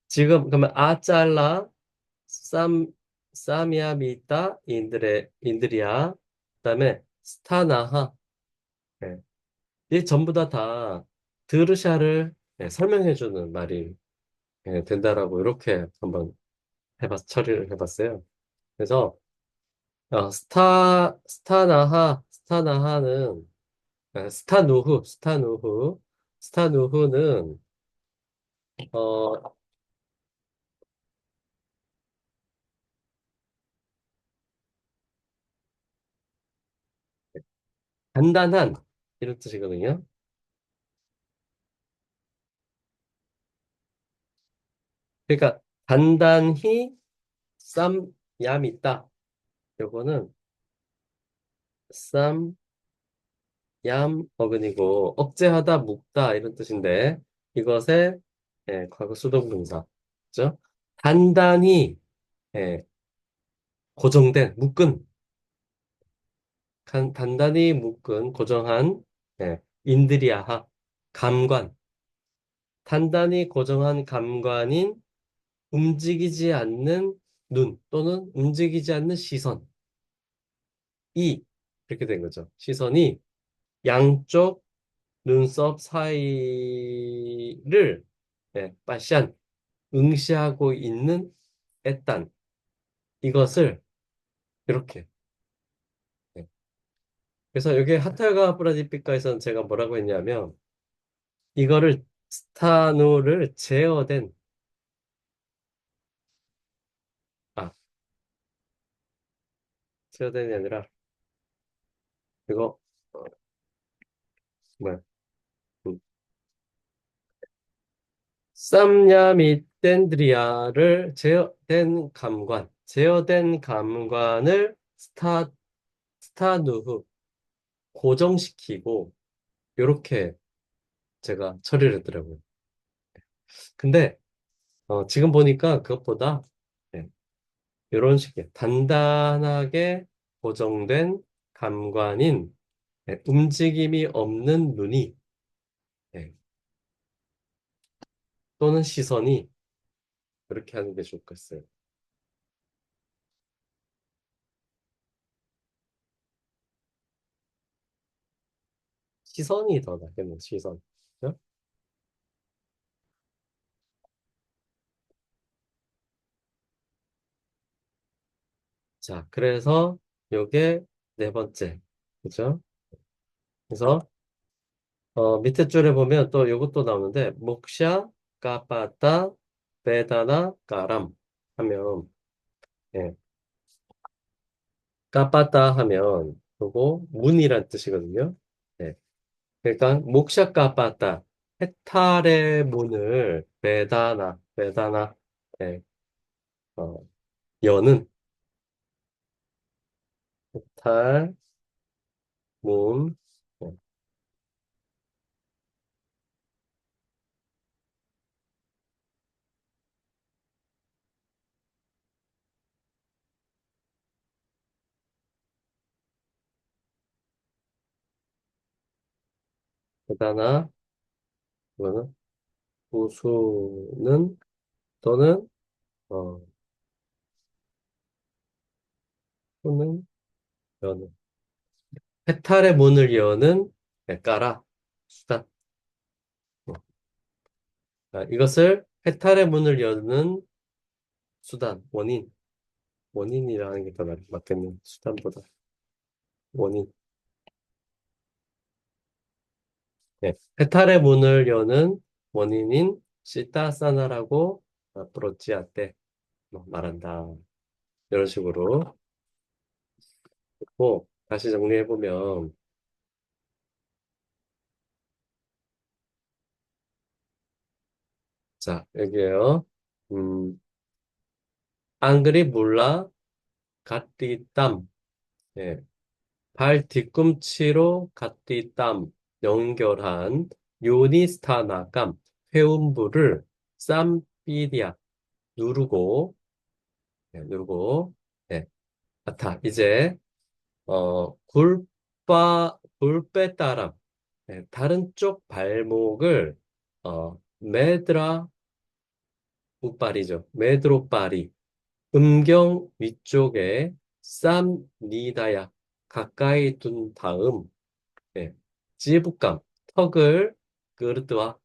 지금 그러면 아잘라, 쌈, 쌈이야 미타, 인드리아, 그다음에 스타나하, 예. 이 전부 다 드르샤를 설명해주는 말이 된다라고 이렇게 한번 처리를 해봤어요. 그래서 스타나하는 스타누흐는 어, 단단한 이런 뜻이거든요. 그러니까 단단히 쌈, 얌 있다. 요거는 쌈, 얌, 어근이고 억제하다, 묶다 이런 뜻인데 이것의 과거 수동동사. 그죠? 단단히 예, 고정된, 단단히 묶은, 고정한 인드리아하, 감관. 단단히 고정한 감관인 움직이지 않는 눈 또는 움직이지 않는 시선이 이렇게 된 거죠. 시선이 양쪽 눈썹 사이를 빠시안 응시하고 있는 애딴 이것을 이렇게 네. 그래서 여기 하탈과 브라디피카에서는 제가 뭐라고 했냐면 이거를 스타누를 아 제어된이 아니라 이거 뭐야 쌈야 및 덴드리아를 제어된 감관을 스타누후 고정시키고 이렇게 제가 처리를 했더라고요. 근데 지금 보니까 그것보다 이런 식의 단단하게 고정된 감관인 움직임이 없는 눈이 예, 또는 시선이 그렇게 하는 게 좋겠어요. 시선이 더 낫겠네, 시선. 그죠? 자, 그래서 요게 네 번째. 그죠? 그래서 밑에 줄에 보면 또 요것도 나오는데 목샤, 까빠따, 베다나, 까람 하면 예, 까빠따 하면 요거 문이란 뜻이거든요. 예, 그러니까 목샤 까빠따 해탈의 문을 베다나 예, 어, 여는 해탈 문 예, 베다나 이거는 부수는 또는 어, 또는 여는 해탈의 문을 여는 까라 수단. 이것을 해탈의 문을 여는 수단, 원인이라는 게 더 맞겠네. 수단보다 원인. 네. 해탈의 문을 여는 원인인 시타사나라고 브로치아테 말한다. 이런 식으로. 고 다시 정리해보면, 자, 여기에요. 음, 앙그리 몰라 가띠땀. 예. 발 뒤꿈치로 갓디땀 연결한 요니스타나감 회음부를 쌈비리아 누르고 누르고 네, 아타 이제 굴배 따라 다른 쪽 발목을 메드라 우빨이죠 메드로빨이 음경 위쪽에 쌈니다야 가까이 둔 다음 네. 지부감, 턱을 그르트와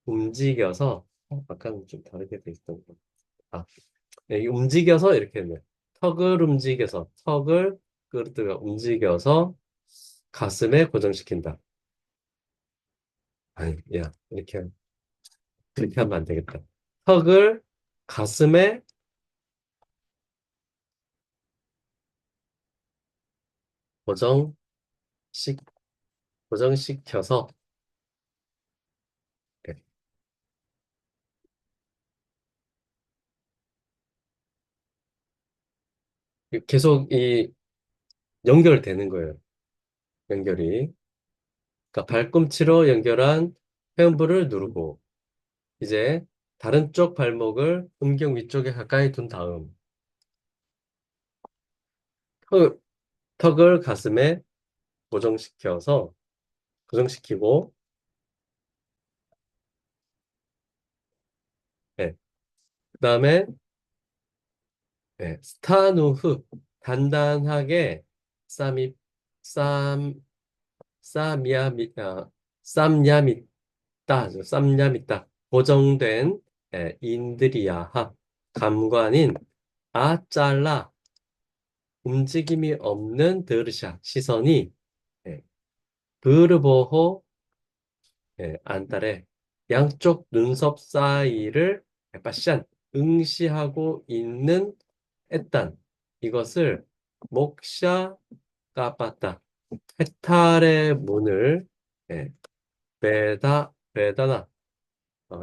움직여서, 아까는 좀 다르게 돼 있던 거. 아, 네, 이 움직여서 이렇게 했네. 턱을 그르트가 움직여서 가슴에 고정시킨다. 아니, 야, 그렇게 하면 안 되겠다. 턱을 가슴에 고정시, 고정시켜서, 네. 계속 연결되는 거예요. 연결이. 그러니까 발꿈치로 연결한 회음부를 누르고, 이제 다른 쪽 발목을 음경 위쪽에 가까이 둔 다음 턱, 턱을 가슴에 고정시켜서 고정시키고 네. 그다음에 네. 스타누흐 단단하게 쌈이 쌈 쌈야미 쌈야미따 고정된 인드리아하 감관인 아잘라 움직임이 없는 드르샤 시선이 예, 브르보호 안달에 양쪽 눈썹 사이를 빠시안 응시하고 있는 애딴 이것을 목샤 까빠따 해탈의 문을 예, 베다나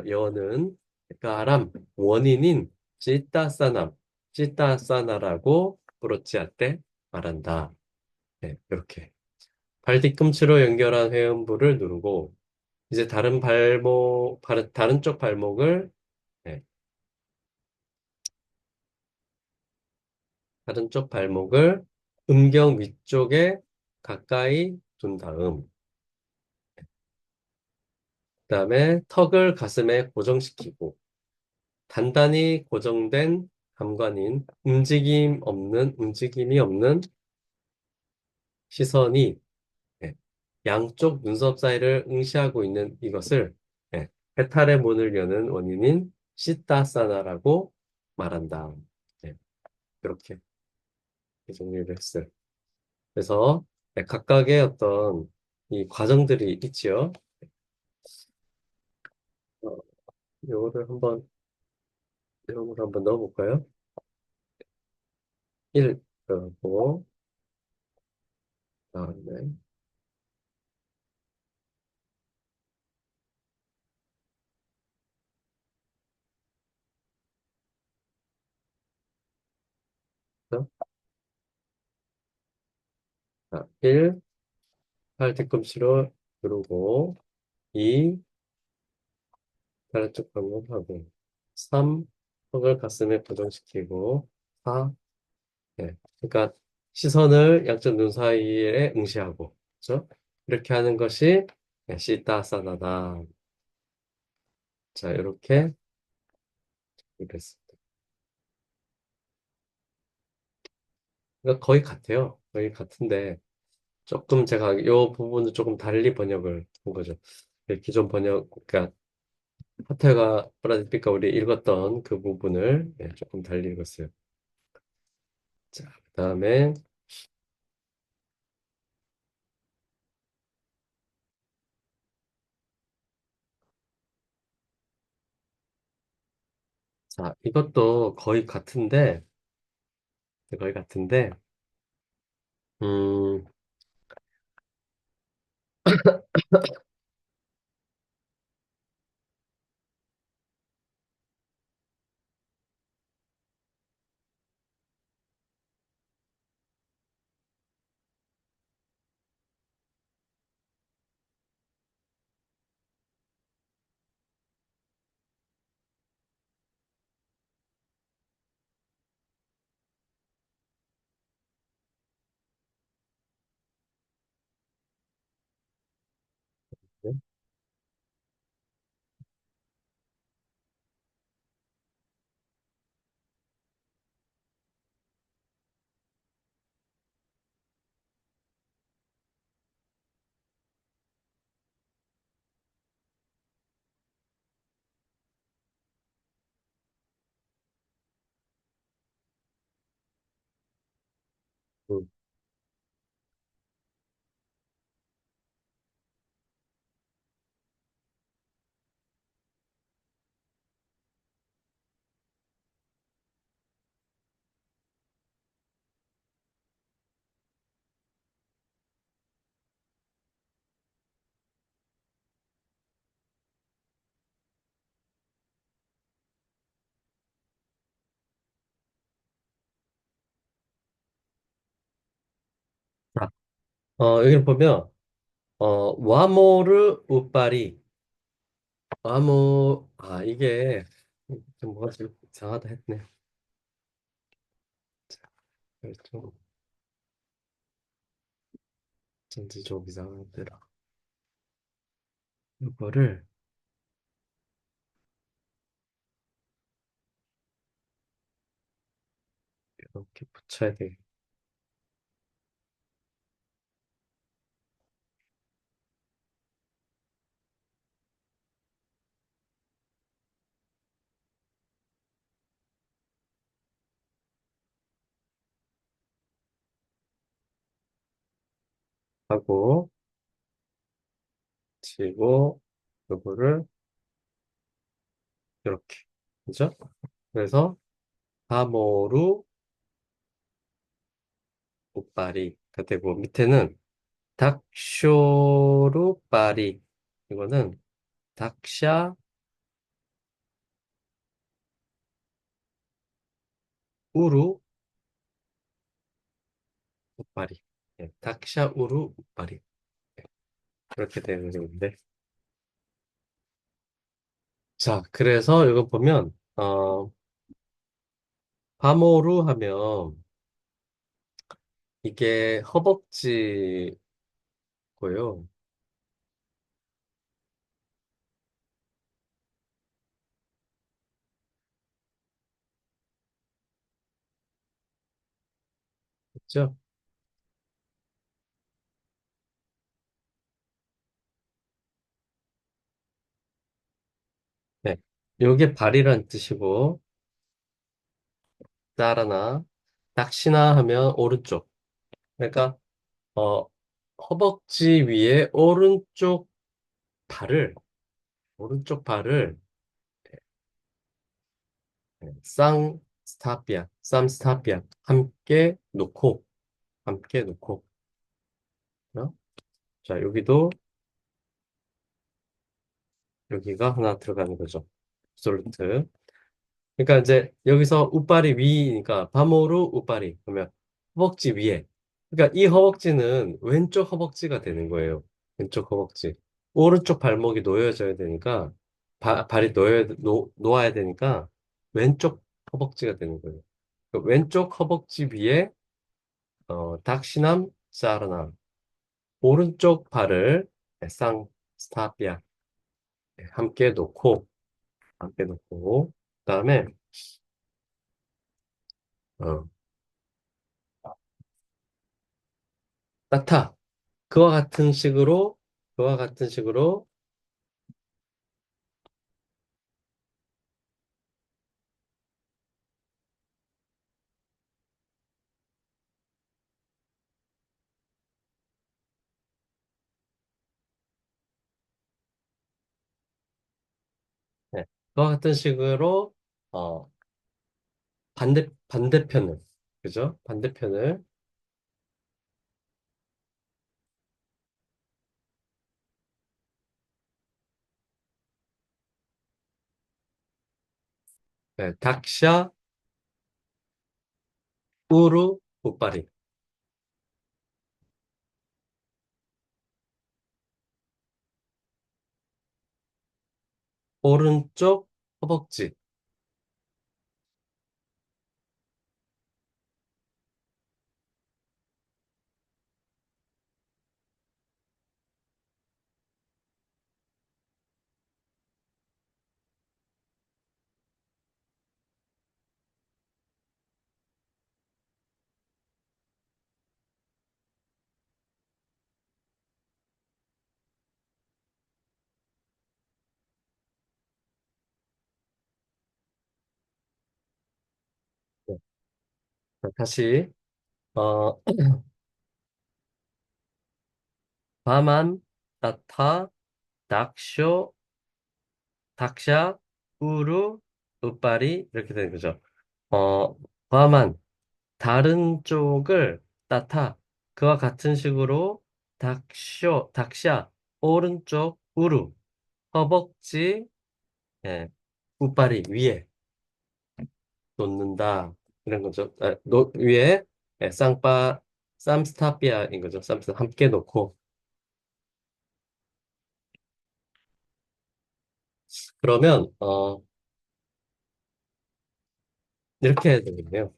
여는 가람 원인인 찌따사나라고 브로치아때 말한다. 이렇게 발 뒤꿈치로 연결한 회음부를 누르고 이제 다른 쪽 발목을, 네, 다른 쪽 발목을 음경 위쪽에 가까이 둔 다음, 그다음에 턱을 가슴에 고정시키고, 단단히 고정된 감관인 움직임이 없는 시선이, 네, 양쪽 눈썹 사이를 응시하고 있는 이것을 예, 해탈의 문을 여는 원인인 시타사나라고 말한다. 예, 이렇게 정리를 했어요. 그래서 네, 각각의 어떤 이 과정들이 있지요. 어, 요거를 한번 내용을 한번 넣어볼까요? 1, 그리고 다음에 자, 1, 팔 뒤꿈치로 누르고 2, 다른 쪽 방문하고 3, 턱을 가슴에 고정시키고 4, 네. 그러니까 시선을 양쪽 눈 사이에 응시하고 그렇죠? 이렇게 하는 것이 네, 시타사나다. 자, 이렇게 이랬습니다. 그러니까 거의 같아요. 거의 같은데 조금 제가 이 부분을 조금 달리 번역을 한 거죠. 기존 번역, 그러니까 하태가 브라질 가 우리 읽었던 그 부분을 네, 조금 달리 읽었어요. 자, 그다음에 자, 이것도 거의 같은데 음, 네. 음, 자, 여기 보면 와모르 우파리 이게 좀 뭐가 좀 이상하다 했네. 좀 전지 좀 이상하더라. 이거를 이렇게 붙여야 되고 치고 이거를 이렇게 그죠? 그래서 하모루 우파리가 되고 밑에는 닥쇼루 파리 이거는 닥샤 우루 우파리 예, 닥샤 우루 우파리 예, 그렇게 되는 건데 자 그래서 이거 보면 파모루 하면 이게 허벅지고요 그죠? 요게 발이란 뜻이고, 따라나, 닥시나 하면 오른쪽. 그러니까, 어, 허벅지 위에 오른쪽 발을 쌍스타피아, 함께 놓고, 어? 자, 여기가 하나 들어가는 거죠. 솔루트. 그러니까 이제 여기서 우빨이 위니까 바모루 우빨이 그러면 허벅지 위에. 그러니까 이 허벅지는 왼쪽 허벅지가 되는 거예요. 왼쪽 허벅지. 오른쪽 발목이 놓여져야 되니까 발이 놓아야 되니까 왼쪽 허벅지가 되는 거예요. 그 왼쪽 허벅지 위에 닥시남 사르남 오른쪽 발을 쌍 스타피아 함께 놓고 그다음에 어, 따타 그와 같은 식으로 그와 같은 식으로 네, 그와 같은 식으로 어, 반대편을 그죠? 반대편을 네, 닥샤 우루 우빠리 오른쪽 허벅지 네, 자, 다시 어, 바만 따타 닥쇼 닥샤 우루 우빠리 이렇게 되는 거죠. 바만 다른 쪽을 따타 그와 같은 식으로 닥샤 오른쪽 우루 허벅지 예, 우빠리 위에 놓는다 이런 거죠. 위에 예, 쌈스타피아인 거죠. 쌈스 함께 놓고 그러면 이렇게 해야 되겠네요.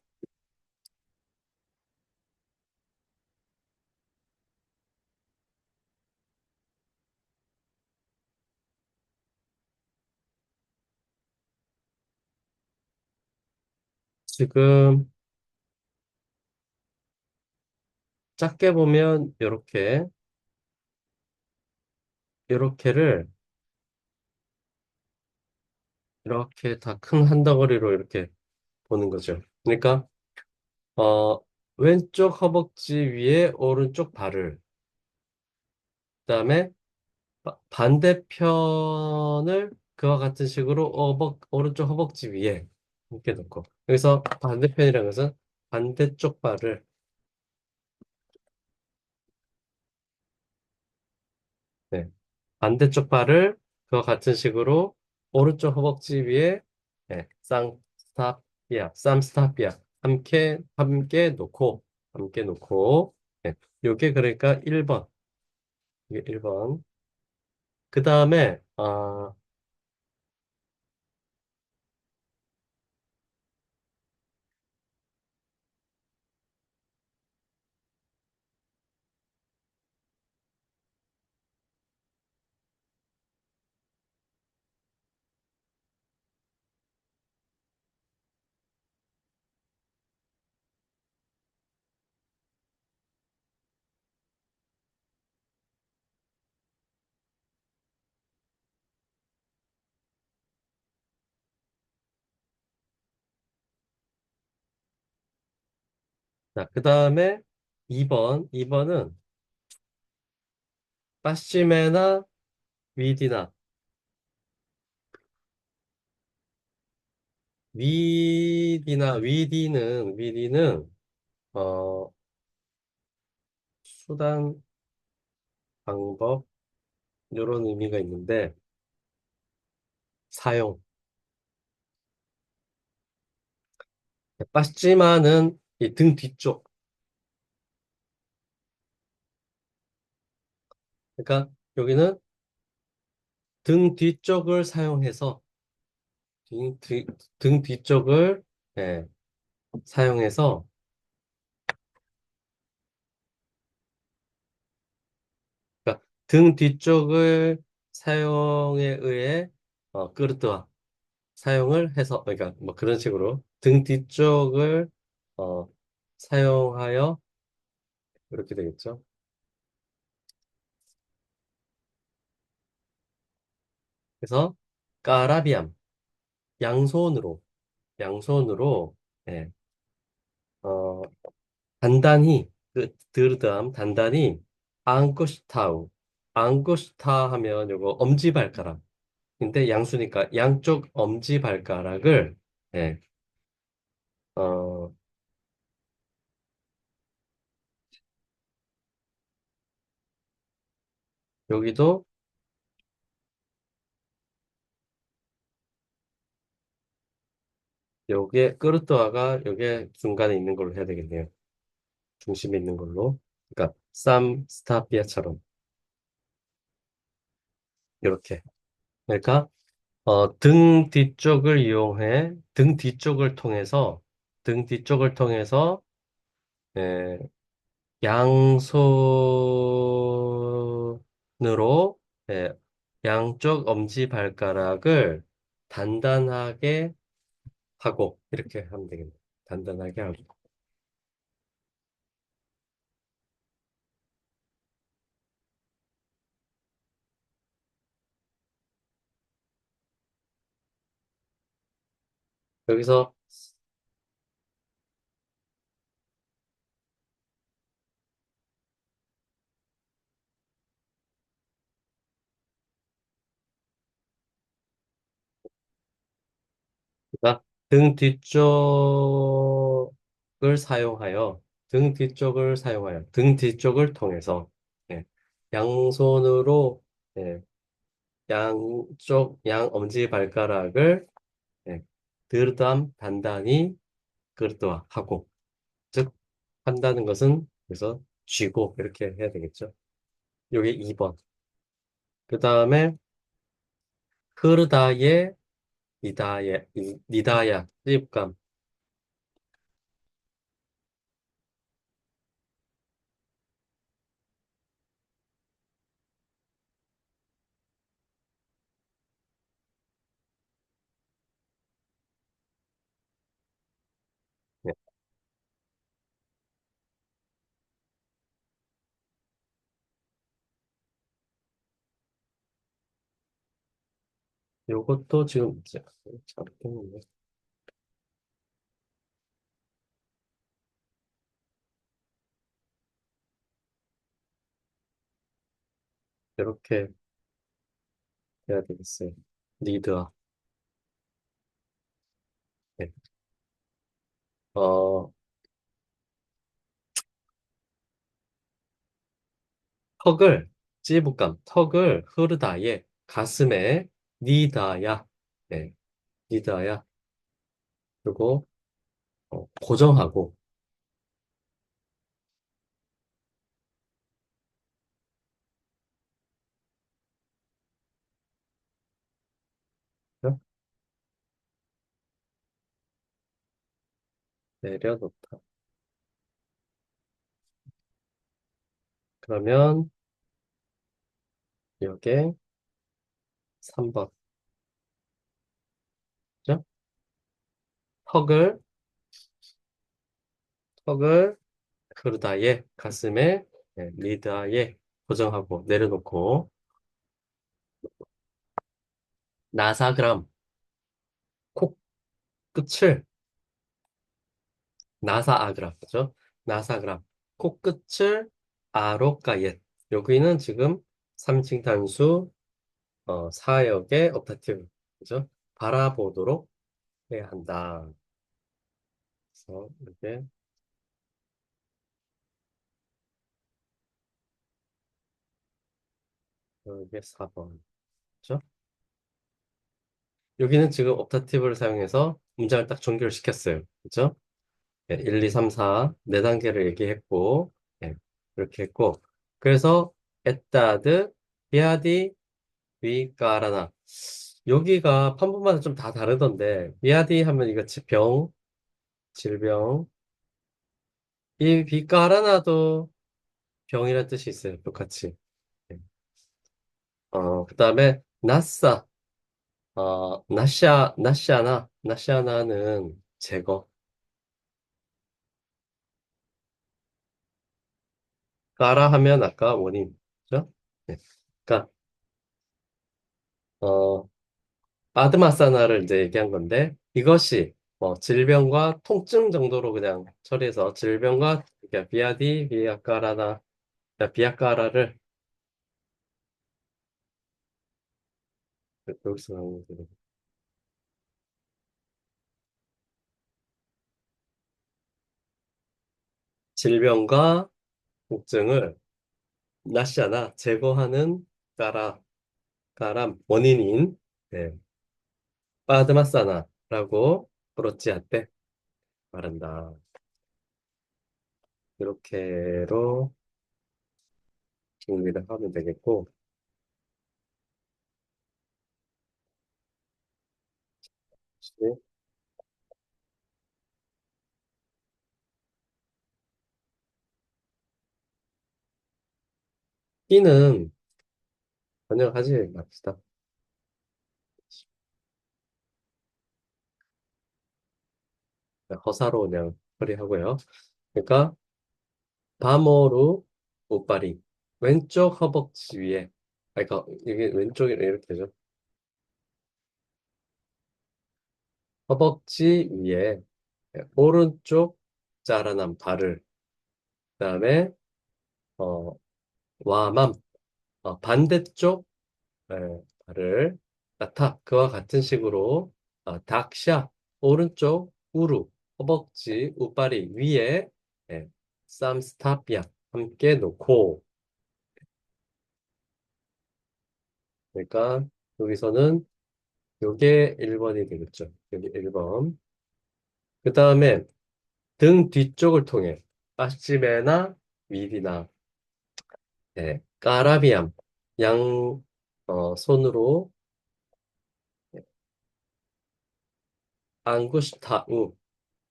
지금 작게 보면 요렇게를 이렇게 다 큰 한 덩어리로 이렇게 보는 거죠. 그러니까 어, 왼쪽 허벅지 위에 오른쪽 발을, 그다음에 반대편을 그와 같은 식으로 오른쪽 허벅지 위에 이렇게 놓고, 여기서 반대편이라는 것은 반대쪽 발을, 네, 반대쪽 발을 그와 같은 식으로 오른쪽 허벅지 위에, 네, 쌈스타피아, 함께 놓고, 네, 요게 그러니까 1번, 이게 1번. 그 다음에, 자, 그 다음에 2번은 빠시메나 위디나. 위디는, 어, 수단, 방법, 이런 의미가 있는데, 사용. 빠시마는 이 등 뒤쪽. 그러니까 여기는 등 뒤쪽을 사용해서, 등, 뒤, 등 뒤쪽을, 예, 사용해서, 그러니까 등 뒤쪽을 사용에 의해, 끄르트와 사용을 해서, 그러니까 뭐 그런 식으로 등 뒤쪽을, 어, 사용하여, 이렇게 되겠죠. 그래서, 까라비암, 양손으로, 양손으로, 예, 어, 단단히, 그, 드르담, 단단히, 앙코시타우, 앙코시타 하면 요거 엄지발가락. 근데 양수니까 양쪽 엄지발가락을, 예, 어, 여기도 요게 끄르트와가 요게 중간에 있는 걸로 해야 되겠네요. 중심에 있는 걸로. 그러니까 쌈 스타피아처럼 이렇게. 그러니까 등 뒤쪽을 이용해 등 뒤쪽을 통해서 에, 양손으로 에, 양쪽 엄지 발가락을 단단하게 하고 이렇게 하면 되겠네요. 단단하게 하고. 여기서 그러니까 등 뒤쪽을 통해서 예, 양손으로 예, 양 엄지 발가락을 예, 드르담 단단히 그르드와 하고 즉 한다는 것은 그래서 쥐고 이렇게 해야 되겠죠. 요게 2번. 그 다음에 흐르다예 니다야 찌입감. 예, 요것도 지금 잠깐만요. 이렇게 해야 되겠어요. 리드와 예. 어, 턱을 흐르다에 가슴에 니다야 예, 니다야 그리고 고정하고 어? 내려놓다. 그러면 이게 3번. 그죠? 턱을 턱을 흐르다에 가슴에 예, 니다에 고정하고 내려놓고 나사그람 코 끝을 나사아그라 그죠? 나사그람. 코끝을 아로까옛. 여기는 지금 3층 단수 사역의 옵타티브. 그죠? 바라보도록 해야 한다. 그래서 이게 4번. 그죠? 여기는 지금 옵타티브를 사용해서 문장을 딱 종결시켰어요. 그죠? 예, 1, 2, 3, 4, 네 단계를 얘기했고, 예, 이렇게 했고, 그래서, 에따드, 비아디, 위까라나. 여기가 판본마다 좀 다 다르던데, 비아디 하면 이거 질병. 이 위까라나도 병이라는 뜻이 있어요. 똑같이. 예. 그 다음에, 나싸, 나시아나는 제거. 까라 하면 아까 원인. 그죠? 예. 그러니까, 어, 아드마사나를 이제 얘기한 건데 이것이 뭐 질병과 통증 정도로 그냥 처리해서 질병과 그러니까 비아디 비아까라나 비아까라를 여기서 나오는 거 질병과 통증을 나시아나 제거하는 까라 까람 원인인 네, 아드마사나라고 프로치아테 말한다. 이렇게로 정리를 하면 되겠고 B는 번역하지 맙시다. 허사로 그냥 처리하고요. 그러니까 바모루 오빠리 왼쪽 허벅지 위에 그러니까 이게 왼쪽이 이렇게 되죠. 허벅지 위에 오른쪽 자라난 발을 그다음에 어, 와맘 반대쪽 에, 발을 나타 그와 같은 식으로 닥샤 오른쪽 우루 허벅지 우빠리 위에 쌈스타피아 함께 놓고 그러니까 여기서는 요게 1번이 되겠죠. 여기 1번. 그 다음에 등 뒤쪽을 통해 빠시메나 윗이나 까라비암 양 손으로 앙구시타우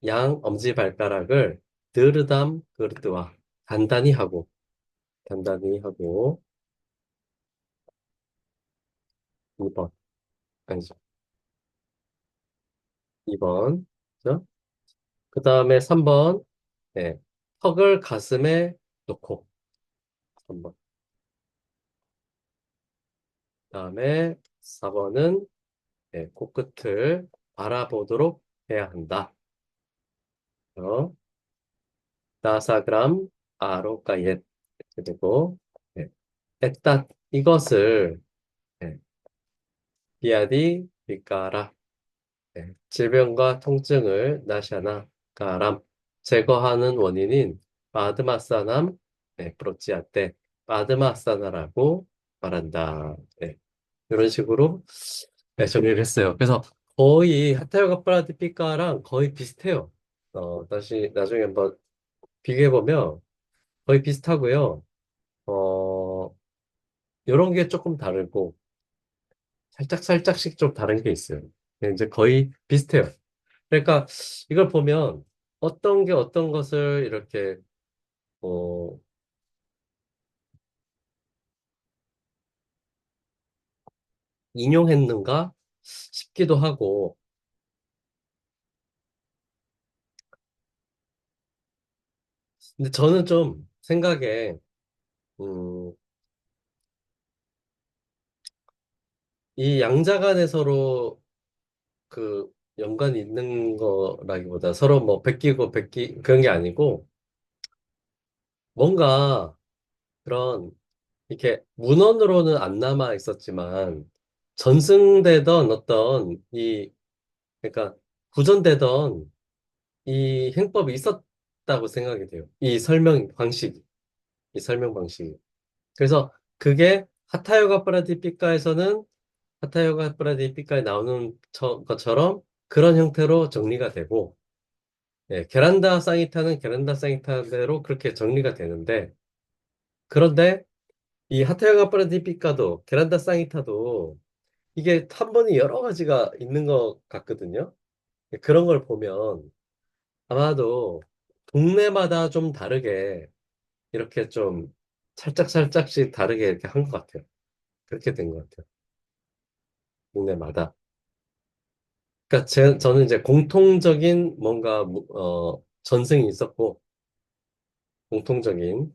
양 엄지발가락을 드르담 그르드와 단단히 하고 2번 아니죠. 2번 그 다음에 3번 턱을 가슴에 놓고 3번 그다음에 4번은 코끝을 바라보도록 해야 한다. 어, 나사그람 아로까옛 그리고 에따 이것을 예, 비아디 비까라 질병과 통증을 나샤나 가람 제거하는 원인인 바드마사남 프로치아테 바드마사나라고 말한다. 이런 식으로 정리를 했어요. 그래서 거의 하타요가 프라티피카랑 거의 비슷해요. 다시 나중에 한번 비교해보면 거의 비슷하고요. 어, 이런 게 조금 다르고 살짝씩 좀 다른 게 있어요. 이제 거의 비슷해요. 그러니까 이걸 보면 어떤 게 어떤 것을 이렇게 어, 인용했는가 싶기도 하고 근데 저는 좀 생각에 음, 이 양자 간에 서로 그 연관이 있는 거라기보다 서로 뭐 베끼고 베끼 그런 게 아니고 뭔가 그런 이렇게 문헌으로는 안 남아 있었지만 전승되던 어떤 이 그러니까 구전되던 이 행법이 있었다고 생각이 돼요. 이 설명 방식이. 그래서 그게 하타요가 프라디피카에서는 하타요가 프라디피카에 나오는 것처럼 그런 형태로 정리가 되고, 예, 게란다 상히타는 게란다 상히타대로 그렇게 정리가 되는데, 그런데 이 하타요가 프라디피카도 게란다 상히타도 이게 한번이 여러 가지가 있는 것 같거든요. 그런 걸 보면 아마도 동네마다 좀 다르게 이렇게 좀 살짝살짝씩 다르게 이렇게 한 것 같아요. 그렇게 된 것 같아요. 동네마다. 그러니까 저는 이제 공통적인 뭔가 전승이 있었고 공통적인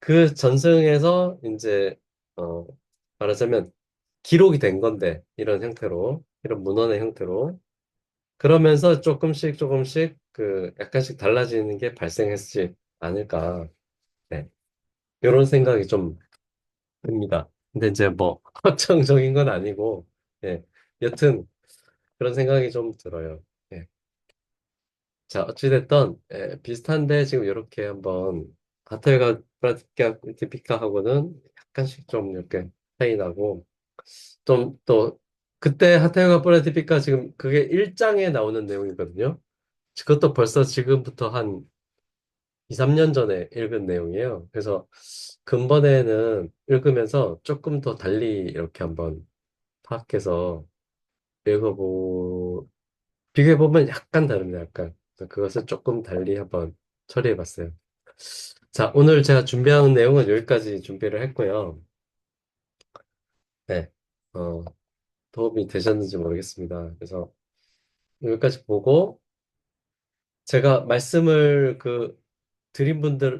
그 전승에서 이제 어 말하자면 기록이 된 건데 이런 형태로 이런 문헌의 형태로 그러면서 조금씩 조금씩 그 약간씩 달라지는 게 발생했지 않을까. 네. 이런 생각이 좀 듭니다. 근데 이제 뭐 확정적인 건 아니고 예. 여튼 그런 생각이 좀 들어요. 예. 자, 어찌됐든 비슷한데 지금 이렇게 한번 하텔과 프라티피카하고는 약간씩 좀 이렇게 차이 나고 좀 또 그때 하텔과 프라티피카 지금 그게 1장에 나오는 내용이거든요. 그것도 벌써 지금부터 한 2, 3년 전에 읽은 내용이에요. 그래서 근본에는 읽으면서 조금 더 달리 이렇게 한번 파악해서 읽어보 비교해보면 약간 다릅니다. 약간. 그래서 그것을 조금 달리 한번 처리해봤어요. 자, 오늘 제가 준비한 내용은 여기까지 준비를 했고요. 네. 어, 도움이 되셨는지 모르겠습니다. 그래서 여기까지 보고 제가 말씀을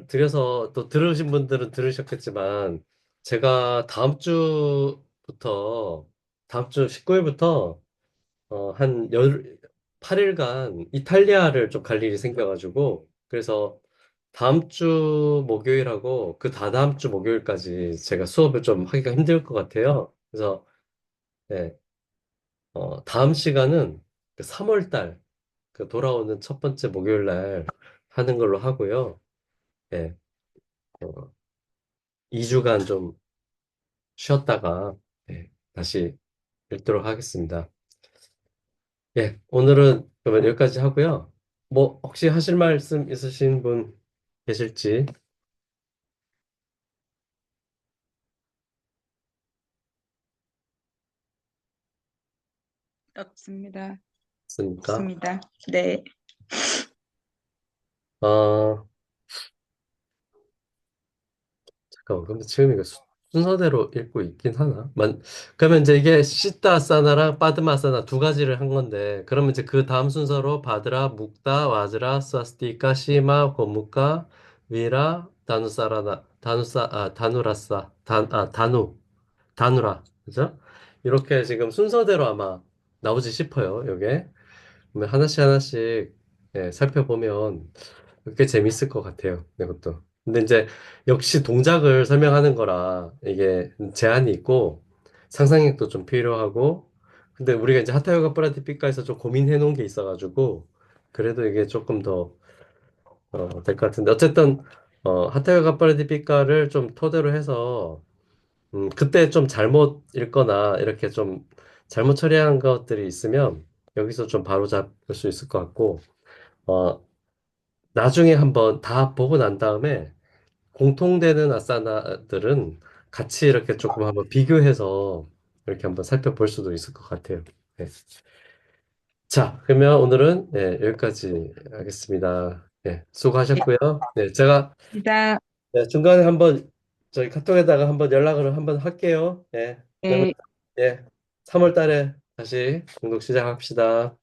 드려서 또 들으신 분들은 들으셨겠지만 제가 다음 주 19일부터 한 8일간 이탈리아를 좀 갈 일이 생겨가지고, 그래서 다음 주 목요일하고 그 다다음 주 목요일까지 제가 수업을 좀 하기가 힘들 것 같아요. 그래서, 네, 다음 시간은 그 3월 달, 그 돌아오는 첫 번째 목요일 날 하는 걸로 하고요. 네, 2주간 좀 쉬었다가, 네, 다시 읽도록 하겠습니다. 예, 오늘은 그러면 여기까지 하고요. 뭐 혹시 하실 말씀 있으신 분 계실지 없습니다. 있습니까? 없습니다. 네. 어, 잠깐만. 근데 지금 이거 순서대로 읽고 있긴 하나? 그러면 이제 이게 시타 아사나랑 빠드마 아사나 두 가지를 한 건데, 그러면 이제 그 다음 순서로 바드라, 묵다, 와즈라, 스와스티카, 시마, 고무카, 위라, 다누라사, 다누라. 그죠? 이렇게 지금 순서대로 아마 나오지 싶어요, 요게. 그러면 하나씩 하나씩 살펴보면 꽤 재밌을 것 같아요, 이것도. 근데 이제 역시 동작을 설명하는 거라 이게 제한이 있고 상상력도 좀 필요하고 근데 우리가 이제 하타요가 프라티피카에서 좀 고민해 놓은 게 있어가지고 그래도 이게 조금 더 될 것 같은데 어쨌든 하타요가 프라티피카를 좀 토대로 해서 그때 좀 잘못 읽거나 이렇게 좀 잘못 처리한 것들이 있으면 여기서 좀 바로 잡을 수 있을 것 같고, 어, 나중에 한번 다 보고 난 다음에 공통되는 아사나들은 같이 이렇게 조금 한번 비교해서 이렇게 한번 살펴볼 수도 있을 것 같아요. 네. 자, 그러면 오늘은 여기까지 하겠습니다. 네, 수고하셨고요. 네, 제가 감사합니다. 중간에 한번 저희 카톡에다가 한번 연락을 한번 할게요. 네, 그러면 네. 3월 달에 다시 공동 시작합시다.